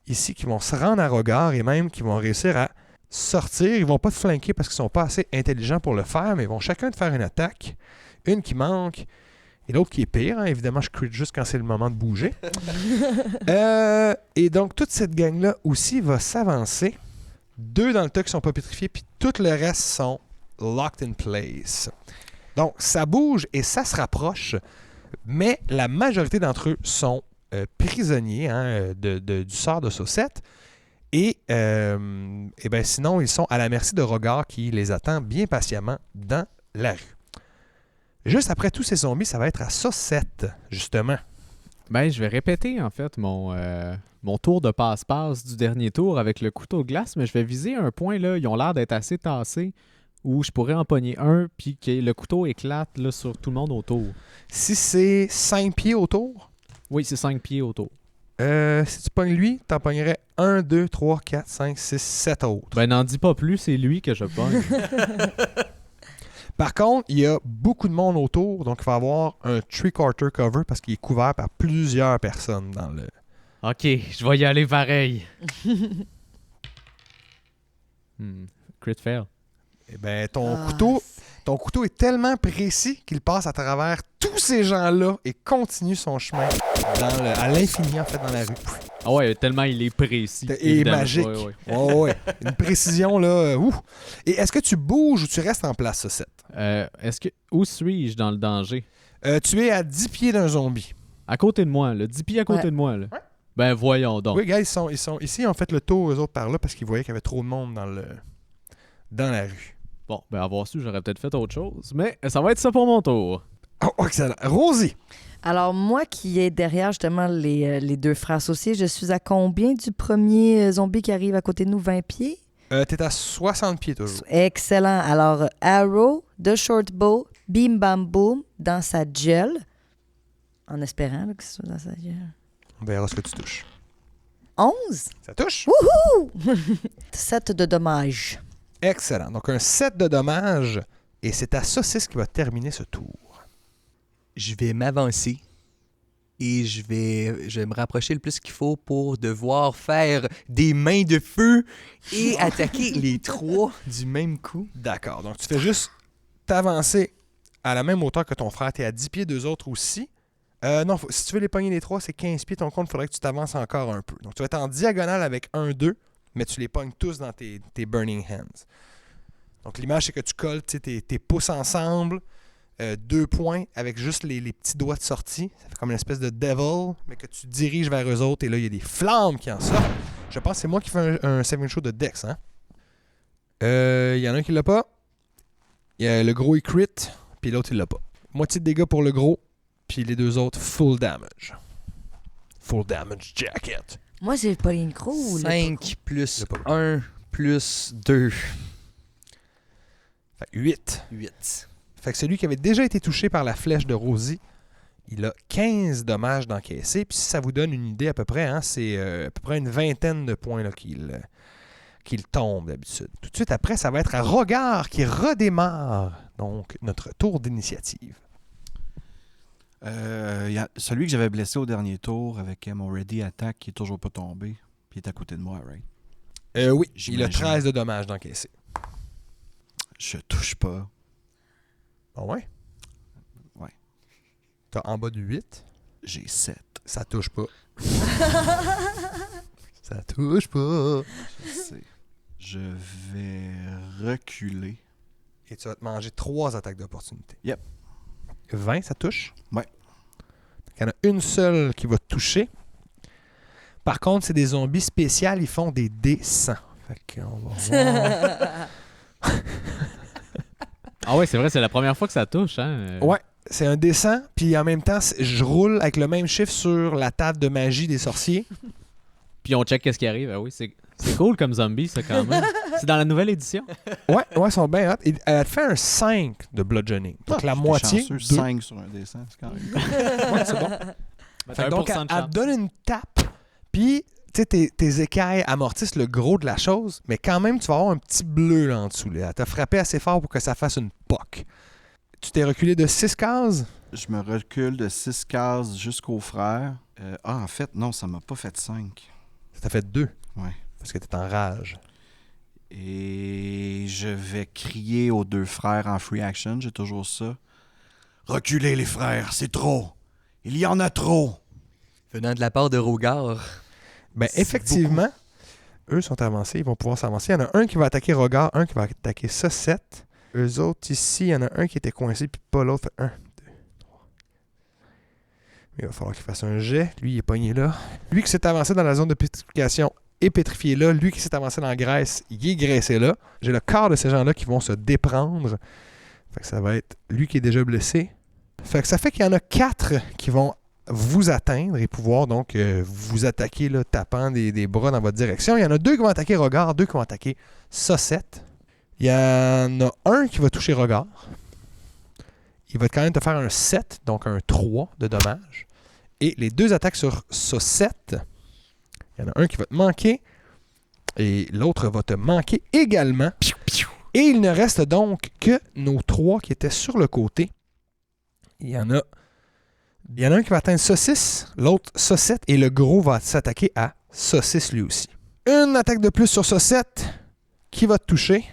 ici qui vont se rendre à Rogard et même qui vont réussir à sortir. Ils vont pas te flanquer parce qu'ils sont pas assez intelligents pour le faire, mais ils vont chacun te faire une attaque. Une qui manque et l'autre qui est pire. Hein. Évidemment, je crit juste quand c'est le moment de bouger. Et donc, toute cette gang-là aussi va s'avancer. 2 dans le tas qui sont pas pétrifiés, puis tout le reste sont locked in place. Donc, ça bouge et ça se rapproche, mais la majorité d'entre eux sont prisonniers du sort de Saucette. Et ben sinon, ils sont à la merci de Rogard qui les attend bien patiemment dans la rue. Juste après tous ces zombies, ça va être à Saucette, justement. Ben, je vais répéter, en fait, mon tour de passe-passe du dernier tour avec le couteau de glace, mais je vais viser un point, là. Ils ont l'air d'être assez tassés où je pourrais en pogner un, puis que le couteau éclate là, sur tout le monde autour. Si c'est 5 pieds autour, Oui, c'est 5 pieds autour. si tu pognes lui, t'en pognerais 1, 2, 3, 4, 5, 6, 7 autres. Ben, n'en dis pas plus, c'est lui que je pogne. Par contre, il y a beaucoup de monde autour, donc il va y avoir un 3/4 cover parce qu'il est couvert par plusieurs personnes dans le... Ok, je vais y aller pareil. Crit fail. Eh ben, ton couteau est tellement précis qu'il passe à travers tous ces gens-là et continue son chemin à l'infini, en fait, dans la rue. Ah ouais, tellement il est précis. Et évidemment. magique. Ouais. Ouais. Une précision, là. Ouh. Et est-ce que tu bouges ou tu restes en place, ça, Seth? Où suis-je dans le danger? Tu es à 10 pieds d'un zombie. À côté de moi, là. 10 pieds à côté Ouais. de moi, là. Ouais. Ben voyons donc. Oui, gars, ils sont ici, ils ont fait le tour, eux autres, par là, parce qu'ils voyaient qu'il y avait trop de monde dans la rue. Bon, ben avoir su, j'aurais peut-être fait autre chose. Mais ça va être ça pour mon tour. Oh, excellent. Rosie, Alors, moi qui est derrière justement les deux frères associés, je suis à combien du premier zombie qui arrive à côté de nous? 20 pieds? t'es à 60 pieds toujours. Excellent. Alors, arrow, de short bow, bim bam boom, dans sa gueule. En espérant là, que ce soit dans sa gueule. On verra ce que tu touches. 11? Ça touche? Wouhou! 7 de dommages. Excellent. Donc, un 7 de dommages, et c'est ta saucisse qui va terminer ce tour. Je vais m'avancer et je vais me rapprocher le plus qu'il faut pour devoir faire des mains de feu et attaquer les trois du même coup. D'accord. Donc, tu fais juste t'avancer à la même hauteur que ton frère. Tu es à 10 pieds, deux autres aussi. Non, si tu veux les pogner les trois, c'est 15 pieds. Ton compte, il faudrait que tu t'avances encore un peu. Donc, tu vas être en diagonale avec 1-2, mais tu les pognes tous dans tes Burning Hands. Donc, l'image, c'est que tu colles tes pouces ensemble, 2 points avec juste les petits doigts de sortie. Ça fait comme une espèce de devil, mais que tu diriges vers eux autres. Et là, il y a des flammes qui en sortent. Je pense que c'est moi qui fais un saving show de Dex. Hein? Il y en a un qui l'a pas. Il y a le gros, il crit, puis l'autre, il l'a pas. Moitié de dégâts pour le gros, puis les deux autres, full damage. Full damage jacket. Moi, j'ai pas les gros ou le 5 plus Le pas 1 plus 2. Fait 8. 8. Fait que celui qui avait déjà été touché par la flèche de Rosie, il a 15 dommages d'encaisser. Puis si ça vous donne une idée à peu près, hein, c'est à peu près une vingtaine de points là, qu'il tombe d'habitude. Tout de suite après, ça va être à Rogard qui redémarre donc notre tour d'initiative. Y a celui que j'avais blessé au dernier tour avec mon ready attack qui est toujours pas tombé. Puis il est à côté de moi, right? Oui, il a J'imagine. 13 de dommages d'encaisser. Je touche pas. Bon, ouais? Ouais. T'as en bas de 8. J'ai 7. Ça touche pas. Ça touche pas. Je sais. Je vais reculer. Et tu vas te manger 3 attaques d'opportunité. Yep. 20, ça touche? Ouais. Il y en a une seule qui va te toucher. Par contre, c'est des zombies spéciaux, ils font des D100. Fait qu'on va voir. Ah ouais, c'est vrai, c'est la première fois que ça touche, hein? Ouais, c'est un D100, puis en même temps, je roule avec le même chiffre sur la table de magie des sorciers. Puis on check qu'est-ce qui arrive. Ah oui, c'est cool comme zombie, ça, quand même. C'est dans la nouvelle édition. Ouais, ils sont bien hot. Et elle te fait un 5 de bludgeoning. Donc la moitié, 2. 5 sur un dessin, c'est quand même. Ouais, c'est bon. Fait que donc, elle te donne une tape, puis tu sais, tes écailles amortissent le gros de la chose, mais quand même, tu vas avoir un petit bleu là en dessous. Là. Elle t'a frappé assez fort pour que ça fasse une poque. Tu t'es reculé de 6 cases? Je me recule de 6 cases jusqu'au frère. En fait, non, ça m'a pas fait 5. Ça t'a fait 2. Ouais. Parce que t'es en rage. Et je vais crier aux deux frères en free action, j'ai toujours ça. Reculez les frères, c'est trop. Il y en a trop. Venant de la part de Rogard. Ben C'est effectivement, eux sont avancés, ils vont pouvoir s'avancer. Il y en a un qui va attaquer Rogard, un qui va attaquer ça, 7. Eux autres ici, il y en a un qui était coincé, puis pas l'autre. 1, 2, 3. Il va falloir qu'il fasse un jet. Lui, il est pogné là. Lui qui s'est avancé dans la zone de pétrification est pétrifié là. Lui qui s'est avancé dans la graisse, il est graissé là. J'ai le quart de ces gens-là qui vont se déprendre. Fait que ça va être lui qui est déjà blessé. Fait que ça fait qu'il y en a 4 qui vont vous atteindre et pouvoir donc vous attaquer là, tapant des bras dans votre direction. Il y en a 2 qui vont attaquer Rogard, 2 qui vont attaquer Saucette. Il y en a un qui va toucher Rogard. Il va quand même te faire un 7, donc un 3 de dommages. Et les 2 attaques sur Saucette, il y en a un qui va te manquer et l'autre va te manquer également. Et il ne reste donc que nos 3 qui étaient sur le côté. Il y en a un qui va atteindre Saucisse, l'autre Saucette, et le gros va s'attaquer à Saucisse lui aussi. Une attaque de plus sur Saucette qui va te toucher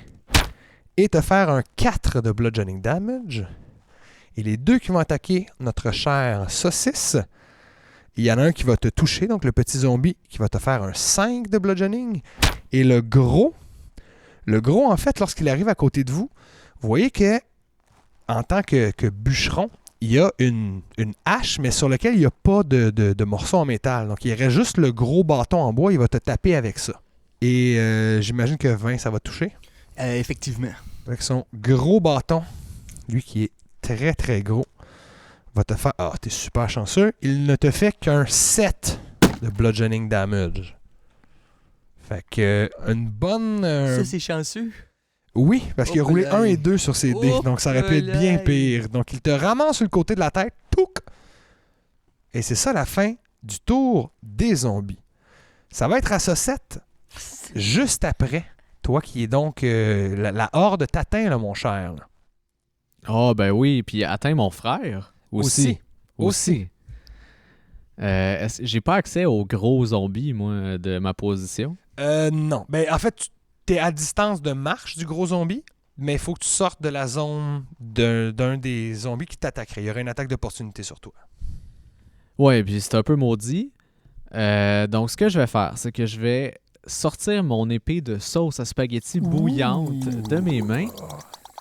et te faire un 4 de bludgeoning damage. Et les 2 qui vont attaquer notre cher Saucisse, il y en a un qui va te toucher, donc le petit zombie qui va te faire un 5 de bludgeoning. Et le gros, en fait, lorsqu'il arrive à côté de vous, vous voyez que en tant que bûcheron, il y a une hache, mais sur laquelle il n'y a pas de morceau en métal. Donc, il reste juste le gros bâton en bois. Il va te taper avec ça. Et j'imagine que 20, ça va toucher. Effectivement. Avec son gros bâton, lui qui est très, très gros, va te faire... Ah, t'es super chanceux. Il ne te fait qu'un 7 de bludgeoning damage. Fait que une bonne... Ça, c'est chanceux. Oui, parce qu'il a roulé là. 1 et 2 sur ses dés, Oh donc ça aurait pu être là. bien pire. Donc il te ramasse sur le côté de la tête, touc! Et c'est ça la fin du tour des zombies. Ça va être à Saucette, juste après. Toi qui est donc... la horde t'atteint, là, mon cher. Là. Ah, ben oui, puis atteint mon frère aussi. J'ai pas accès aux gros zombies, moi, de ma position. Non. Ben, en fait, tu es à distance de marche du gros zombie, mais il faut que tu sortes de la zone d'un des zombies qui t'attaquerait. Il y aurait une attaque d'opportunité sur toi. Ouais, puis c'est un peu maudit. Donc, ce que je vais faire, c'est que je vais sortir mon épée de sauce à spaghetti bouillante de mes mains.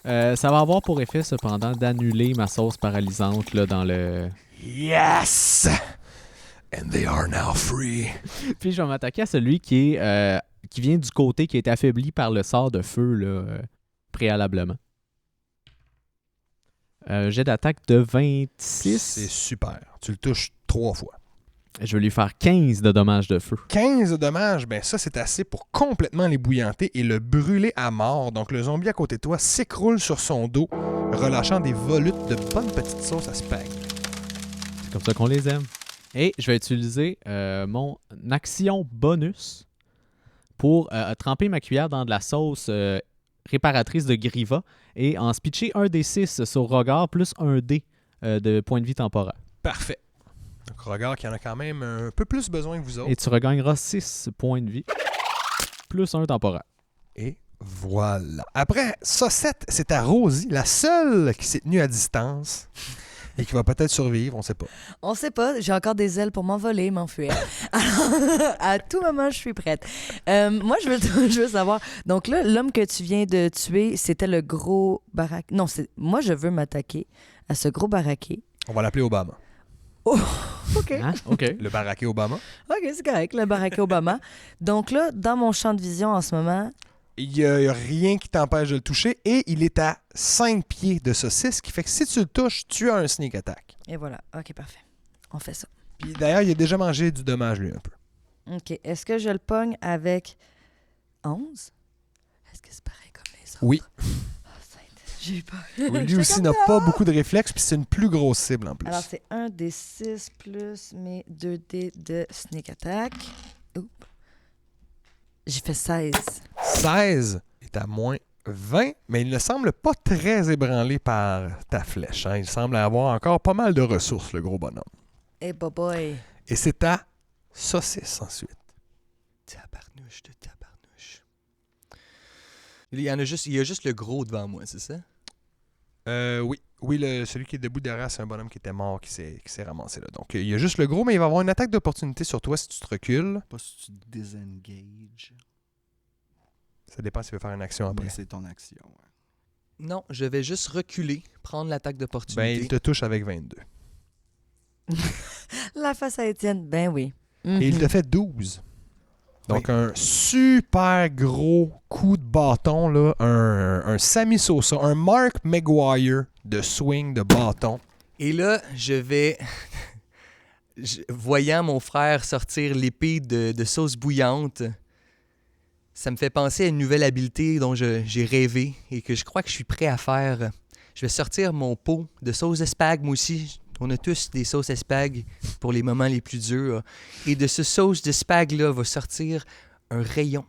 Ça va avoir pour effet, cependant, d'annuler ma sauce paralysante là, dans le... Yes! And they are now free. Puis je vais m'attaquer à celui qui vient du côté qui est affaibli par le sort de feu là, préalablement. J'ai d'attaque de 26. C'est super. Tu le touches 3 fois. Je vais lui faire 15 de dommages de feu. 15 de dommages, ben ça, c'est assez pour complètement l'ébouillanter et le brûler à mort. Donc, le zombie à côté de toi s'écroule sur son dos, relâchant des volutes de bonne petite sauce à spag. C'est comme ça qu'on les aime. Et je vais utiliser mon action bonus pour tremper ma cuillère dans de la sauce réparatrice de Griva et en spitcher un des 6 sur Rogar plus un dé de points de vie temporaire. Parfait. Donc, regarde qu'il y en a quand même un peu plus besoin que vous autres. Et tu regagneras 6 points de vie plus un temporaire. Et voilà. Après, Saucette, c'est à Rosie, la seule qui s'est tenue à distance et qui va peut-être survivre, on sait pas. On sait pas, j'ai encore des ailes pour m'envoler, m'enfuir. Alors, à tout moment, je suis prête. Moi, je veux savoir. Donc là, l'homme que tu viens de tuer, c'était le gros baraque. Non, moi, je veux m'attaquer à ce gros baraqué. On va l'appeler Obama. Oh, OK. Hein? OK. Le baraqué Obama. OK, c'est correct, le baraqué Obama. Donc là, dans mon champ de vision en ce moment, Il n'y a rien qui t'empêche de le toucher et il est à 5 pieds de Saucisse, ce qui fait que si tu le touches, tu as un sneak attack. et voilà. OK, parfait. On fait ça. Puis d'ailleurs, il a déjà mangé du dommage, lui, un peu. OK. Est-ce que je le pogne avec 11? Est-ce que c'est pareil comme les autres? Oui. J'ai eu peur. Oui, lui aussi n'a pas beaucoup de réflexes, puis c'est une plus grosse cible en plus. Alors, c'est 1 des 6 plus mes 2 dés de sneak attack. Oups. J'ai fait 16. 16 est à moins 20, mais il ne semble pas très ébranlé par ta flèche. Hein. Il semble avoir encore pas mal de ressources, le gros bonhomme. Eh, boy. Et c'est à Saucisse ensuite. Tabarnouche de tabarnouche. Il y a juste le gros devant moi, c'est ça? Oui, celui qui est debout derrière, c'est un bonhomme qui était mort, qui s'est ramassé là. Donc, il y a juste le gros, mais il va avoir une attaque d'opportunité sur toi si tu te recules. Pas si tu désengage. Ça dépend s'il veut faire une action après. Ben, c'est ton action. Ouais. Non, je vais juste reculer, prendre l'attaque Ben, d'opportunité. il te touche avec 22. La face à Étienne, ben oui. Et il te fait 12. Donc, un super gros coup de bâton, là, un Sammy Sosa, un Mark Maguire de swing de bâton. Et là, je vais... Voyant mon frère sortir l'épée de sauce bouillante, ça me fait penser à une nouvelle habileté dont j'ai rêvé et que je crois que je suis prêt à faire. Je vais sortir mon pot de sauce espag, moi aussi. On a tous des sauces espag pour les moments les plus durs. Et de ce sauce de spag-là va sortir un rayon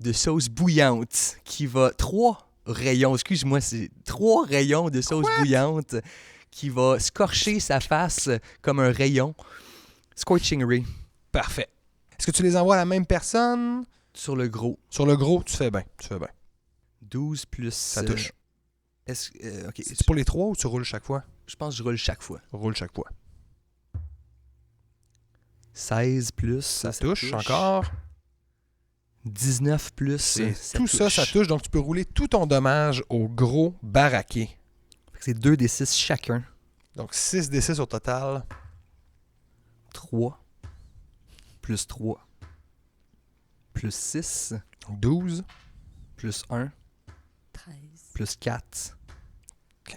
de sauce bouillante qui va... 3 rayons, excuse-moi, c'est 3 rayons de sauce bouillante qui va scorcher sa face comme un rayon. Scorching ray. Parfait. Est-ce que tu les envoies à la même personne? Sur le gros. Sur le gros, tu fais bien. 12 plus... Ça touche. OK. C'est pour les 3 ou tu roules chaque fois? Je pense que je roule chaque fois. Roule chaque fois. 16 plus... Ça touche encore. 19 plus... Tout ça touche. Donc, tu peux rouler tout ton dommage au gros baraqué. C'est 2d6 chacun. Donc, 6d6 au total. 3. Plus 3. Plus 6. 12. Plus 1. 13. Plus 4.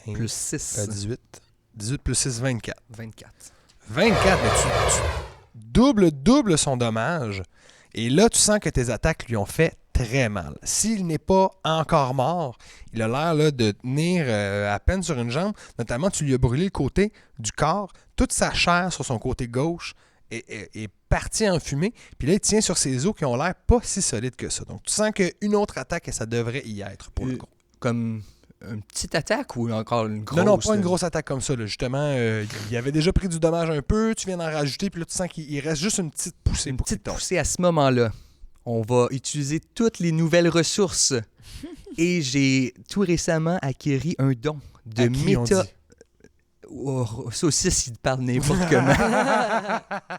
15. Plus 6. 18. 18 plus 6, 24. 24. 24, mais tu double son dommage. Et là, tu sens que tes attaques lui ont fait très mal. S'il n'est pas encore mort, il a l'air là, de tenir à peine sur une jambe. Notamment, tu lui as brûlé le côté du corps. Toute sa chair sur son côté gauche est partie en fumée. Puis là, il tient sur ses os qui ont l'air pas si solides que ça. Donc, tu sens qu'une autre attaque, ça devrait y être pour le gros. Comme une petite attaque ou encore une grosse? Non, pas une grosse attaque comme ça. Là. Justement, il avait déjà pris du dommage un peu. Tu viens d'en rajouter. Puis là, tu sens qu'il reste juste une petite poussée. Une pour petite qu'il tombe. poussée à ce moment-là. On va utiliser toutes les nouvelles ressources. Et j'ai tout récemment acquis un don de À qui on méta... dit? Oh, saucisse, il parle n'importe comment.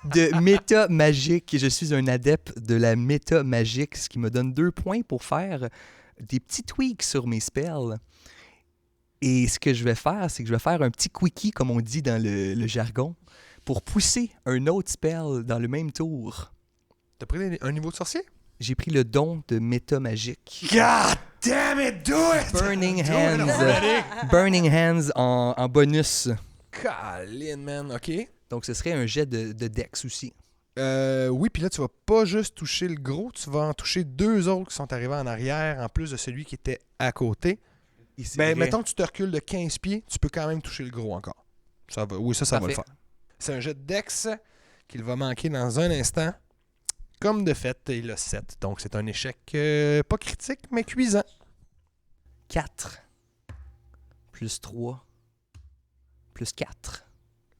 De méta magique. Je suis un adepte de la méta magique, ce qui me donne 2 points pour faire des petits tweaks sur mes spells. Et ce que je vais faire, c'est que je vais faire un petit quickie, comme on dit dans le jargon, pour pousser un autre spell dans le même tour. T'as pris un niveau de sorcier? J'ai pris le don de méta magique. God damn it, do it! Burning Do it Hands. already! Burning Hands en bonus. Colin, man, OK. Donc, ce serait un jet de Dex aussi. Oui, puis là, tu vas pas juste toucher le gros, tu vas en toucher 2 autres qui sont arrivés en arrière, en plus de celui qui était à côté. Ben, mettons que tu te recules de 15 pieds, tu peux quand même toucher le gros encore. Ça va, oui, ça va le Parfait. faire. C'est un jet de Dex qu'il va manquer dans un instant. Comme de fait, il a 7. Donc, c'est un échec pas critique, mais cuisant. 4. Plus 3. Plus 4.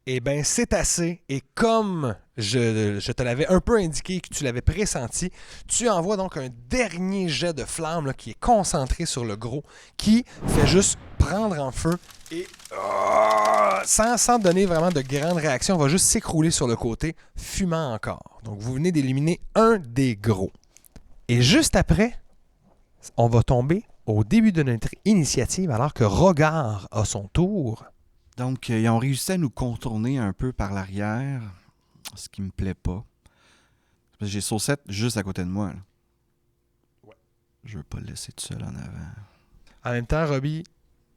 Eh bien, c'est assez. Et comme je te l'avais un peu indiqué, que tu l'avais pressenti, tu envoies donc un dernier jet de flamme là, qui est concentré sur le gros, qui fait juste prendre en feu et sans donner vraiment de grandes réactions, on va juste s'écrouler sur le côté, fumant encore. Donc, vous venez d'éliminer un des gros. Et juste après, on va tomber au début de notre initiative alors que Rogar a son tour. Donc, ils ont réussi à nous contourner un peu par l'arrière, ce qui me plaît pas. Parce que j'ai Saucette juste à côté de moi. Là. Ouais. Je veux pas le laisser tout seul en avant. En même temps, Robbie,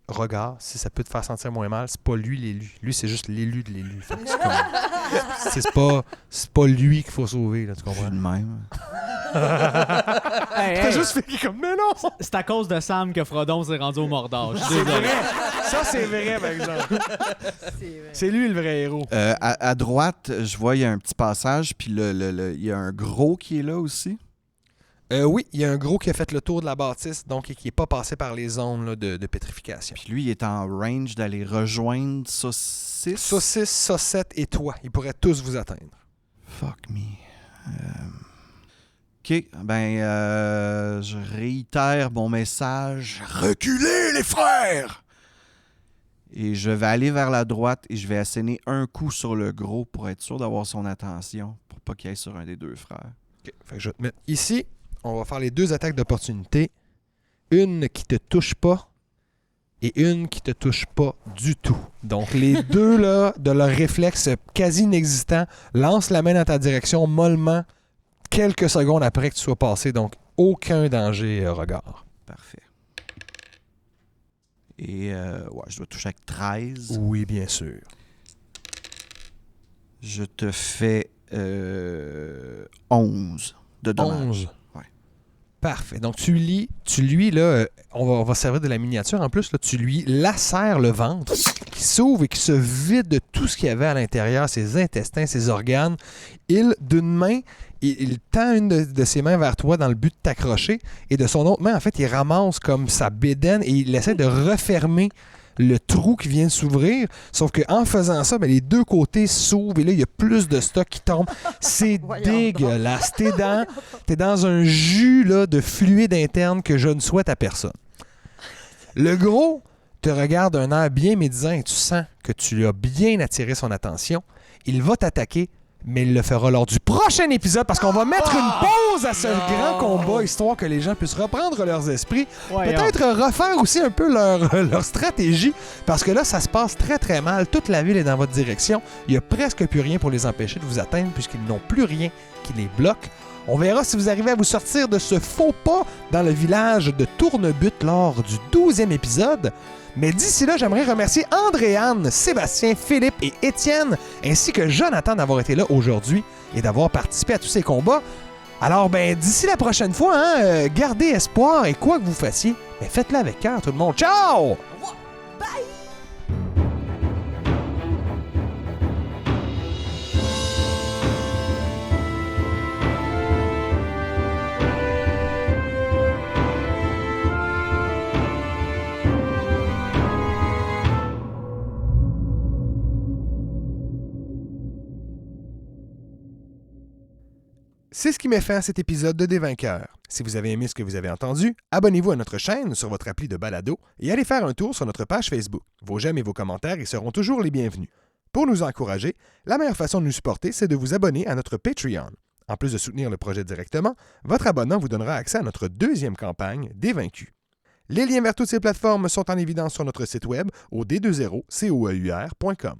regarde, si ça peut te faire sentir moins mal, c'est pas lui l'élu. Lui, c'est juste l'élu de l'élu. Fait que c'est pas lui qu'il faut sauver, là, tu Je suis comprends? de même. Hey, T'as hey, juste fait comme, mais non! c'est à cause de Sam que Frodon s'est rendu au Mordor. Je suis C'est désolé. vrai! Ça, c'est vrai, par exemple. C'est lui le vrai héros. À droite, je vois, il y a un petit passage, puis il y a un gros qui est là aussi. Oui, il y a un gros qui a fait le tour de la bâtisse, donc qui n'est pas passé par les zones là, de pétrification. Puis lui, il est en range d'aller rejoindre Saucisse. Saucisse, Saucette et toi, ils pourraient tous vous atteindre. Fuck me. OK, ben, je réitère mon message. Reculez, les frères! Et je vais aller vers la droite et je vais asséner un coup sur le gros pour être sûr d'avoir son attention, pour pas qu'il aille sur un des deux frères. OK, fait que je vais te mettre ici. On va faire les 2 attaques d'opportunité. Une qui te touche pas et une qui te touche pas du tout. Donc, les deux, là, de leur réflexe quasi inexistant, lancent la main dans ta direction mollement quelques secondes après que tu sois passé. Donc, aucun danger, regard. Parfait. Et, je dois toucher avec 13. Oui, bien sûr. Je te fais 11 de dommages. 11. Ouais. Parfait. Donc, tu lui, là, on va servir de la miniature en plus, là, tu lui lacères le ventre qui s'ouvre et qui se vide de tout ce qu'il y avait à l'intérieur, ses intestins, ses organes. D'une main, il tend une de ses mains vers toi dans le but de t'accrocher. Et de son autre main, en fait, il ramasse comme sa bédaine et il essaie de refermer le trou qui vient de s'ouvrir. Sauf qu'en faisant ça, les deux côtés s'ouvrent et là, il y a plus de stock qui tombe. C'est dégueulasse. T'es dans un jus là, de fluide interne que je ne souhaite à personne. Le gros te regarde d'un air bien médisant et tu sens que tu lui as bien attiré son attention. Il va t'attaquer, mais il le fera lors du prochain épisode parce qu'on va mettre une pause à ce grand combat, histoire que les gens puissent reprendre leurs esprits. Peut-être refaire aussi un peu leur stratégie, parce que là, ça se passe très très mal. Toute la ville est dans votre direction. Il n'y a presque plus rien pour les empêcher de vous atteindre, puisqu'ils n'ont plus rien qui les bloque. On verra si vous arrivez à vous sortir de ce faux pas dans le village de Tournebut lors du 12e épisode. Mais d'ici là, j'aimerais remercier Andréane, Sébastien, Philippe et Étienne, ainsi que Jonathan d'avoir été là aujourd'hui et d'avoir participé à tous ces combats. Alors, d'ici la prochaine fois, gardez espoir et quoi que vous fassiez, faites-le avec cœur, tout le monde. Ciao! C'est ce qui met fin à cet épisode de Des Vainqueurs. Si vous avez aimé ce que vous avez entendu, abonnez-vous à notre chaîne sur votre appli de balado et allez faire un tour sur notre page Facebook. Vos j'aime et vos commentaires y seront toujours les bienvenus. Pour nous encourager, la meilleure façon de nous supporter, c'est de vous abonner à notre Patreon. En plus de soutenir le projet directement, votre abonnement vous donnera accès à notre deuxième campagne, Des Vaincus. Les liens vers toutes ces plateformes sont en évidence sur notre site web au d20coeur.com.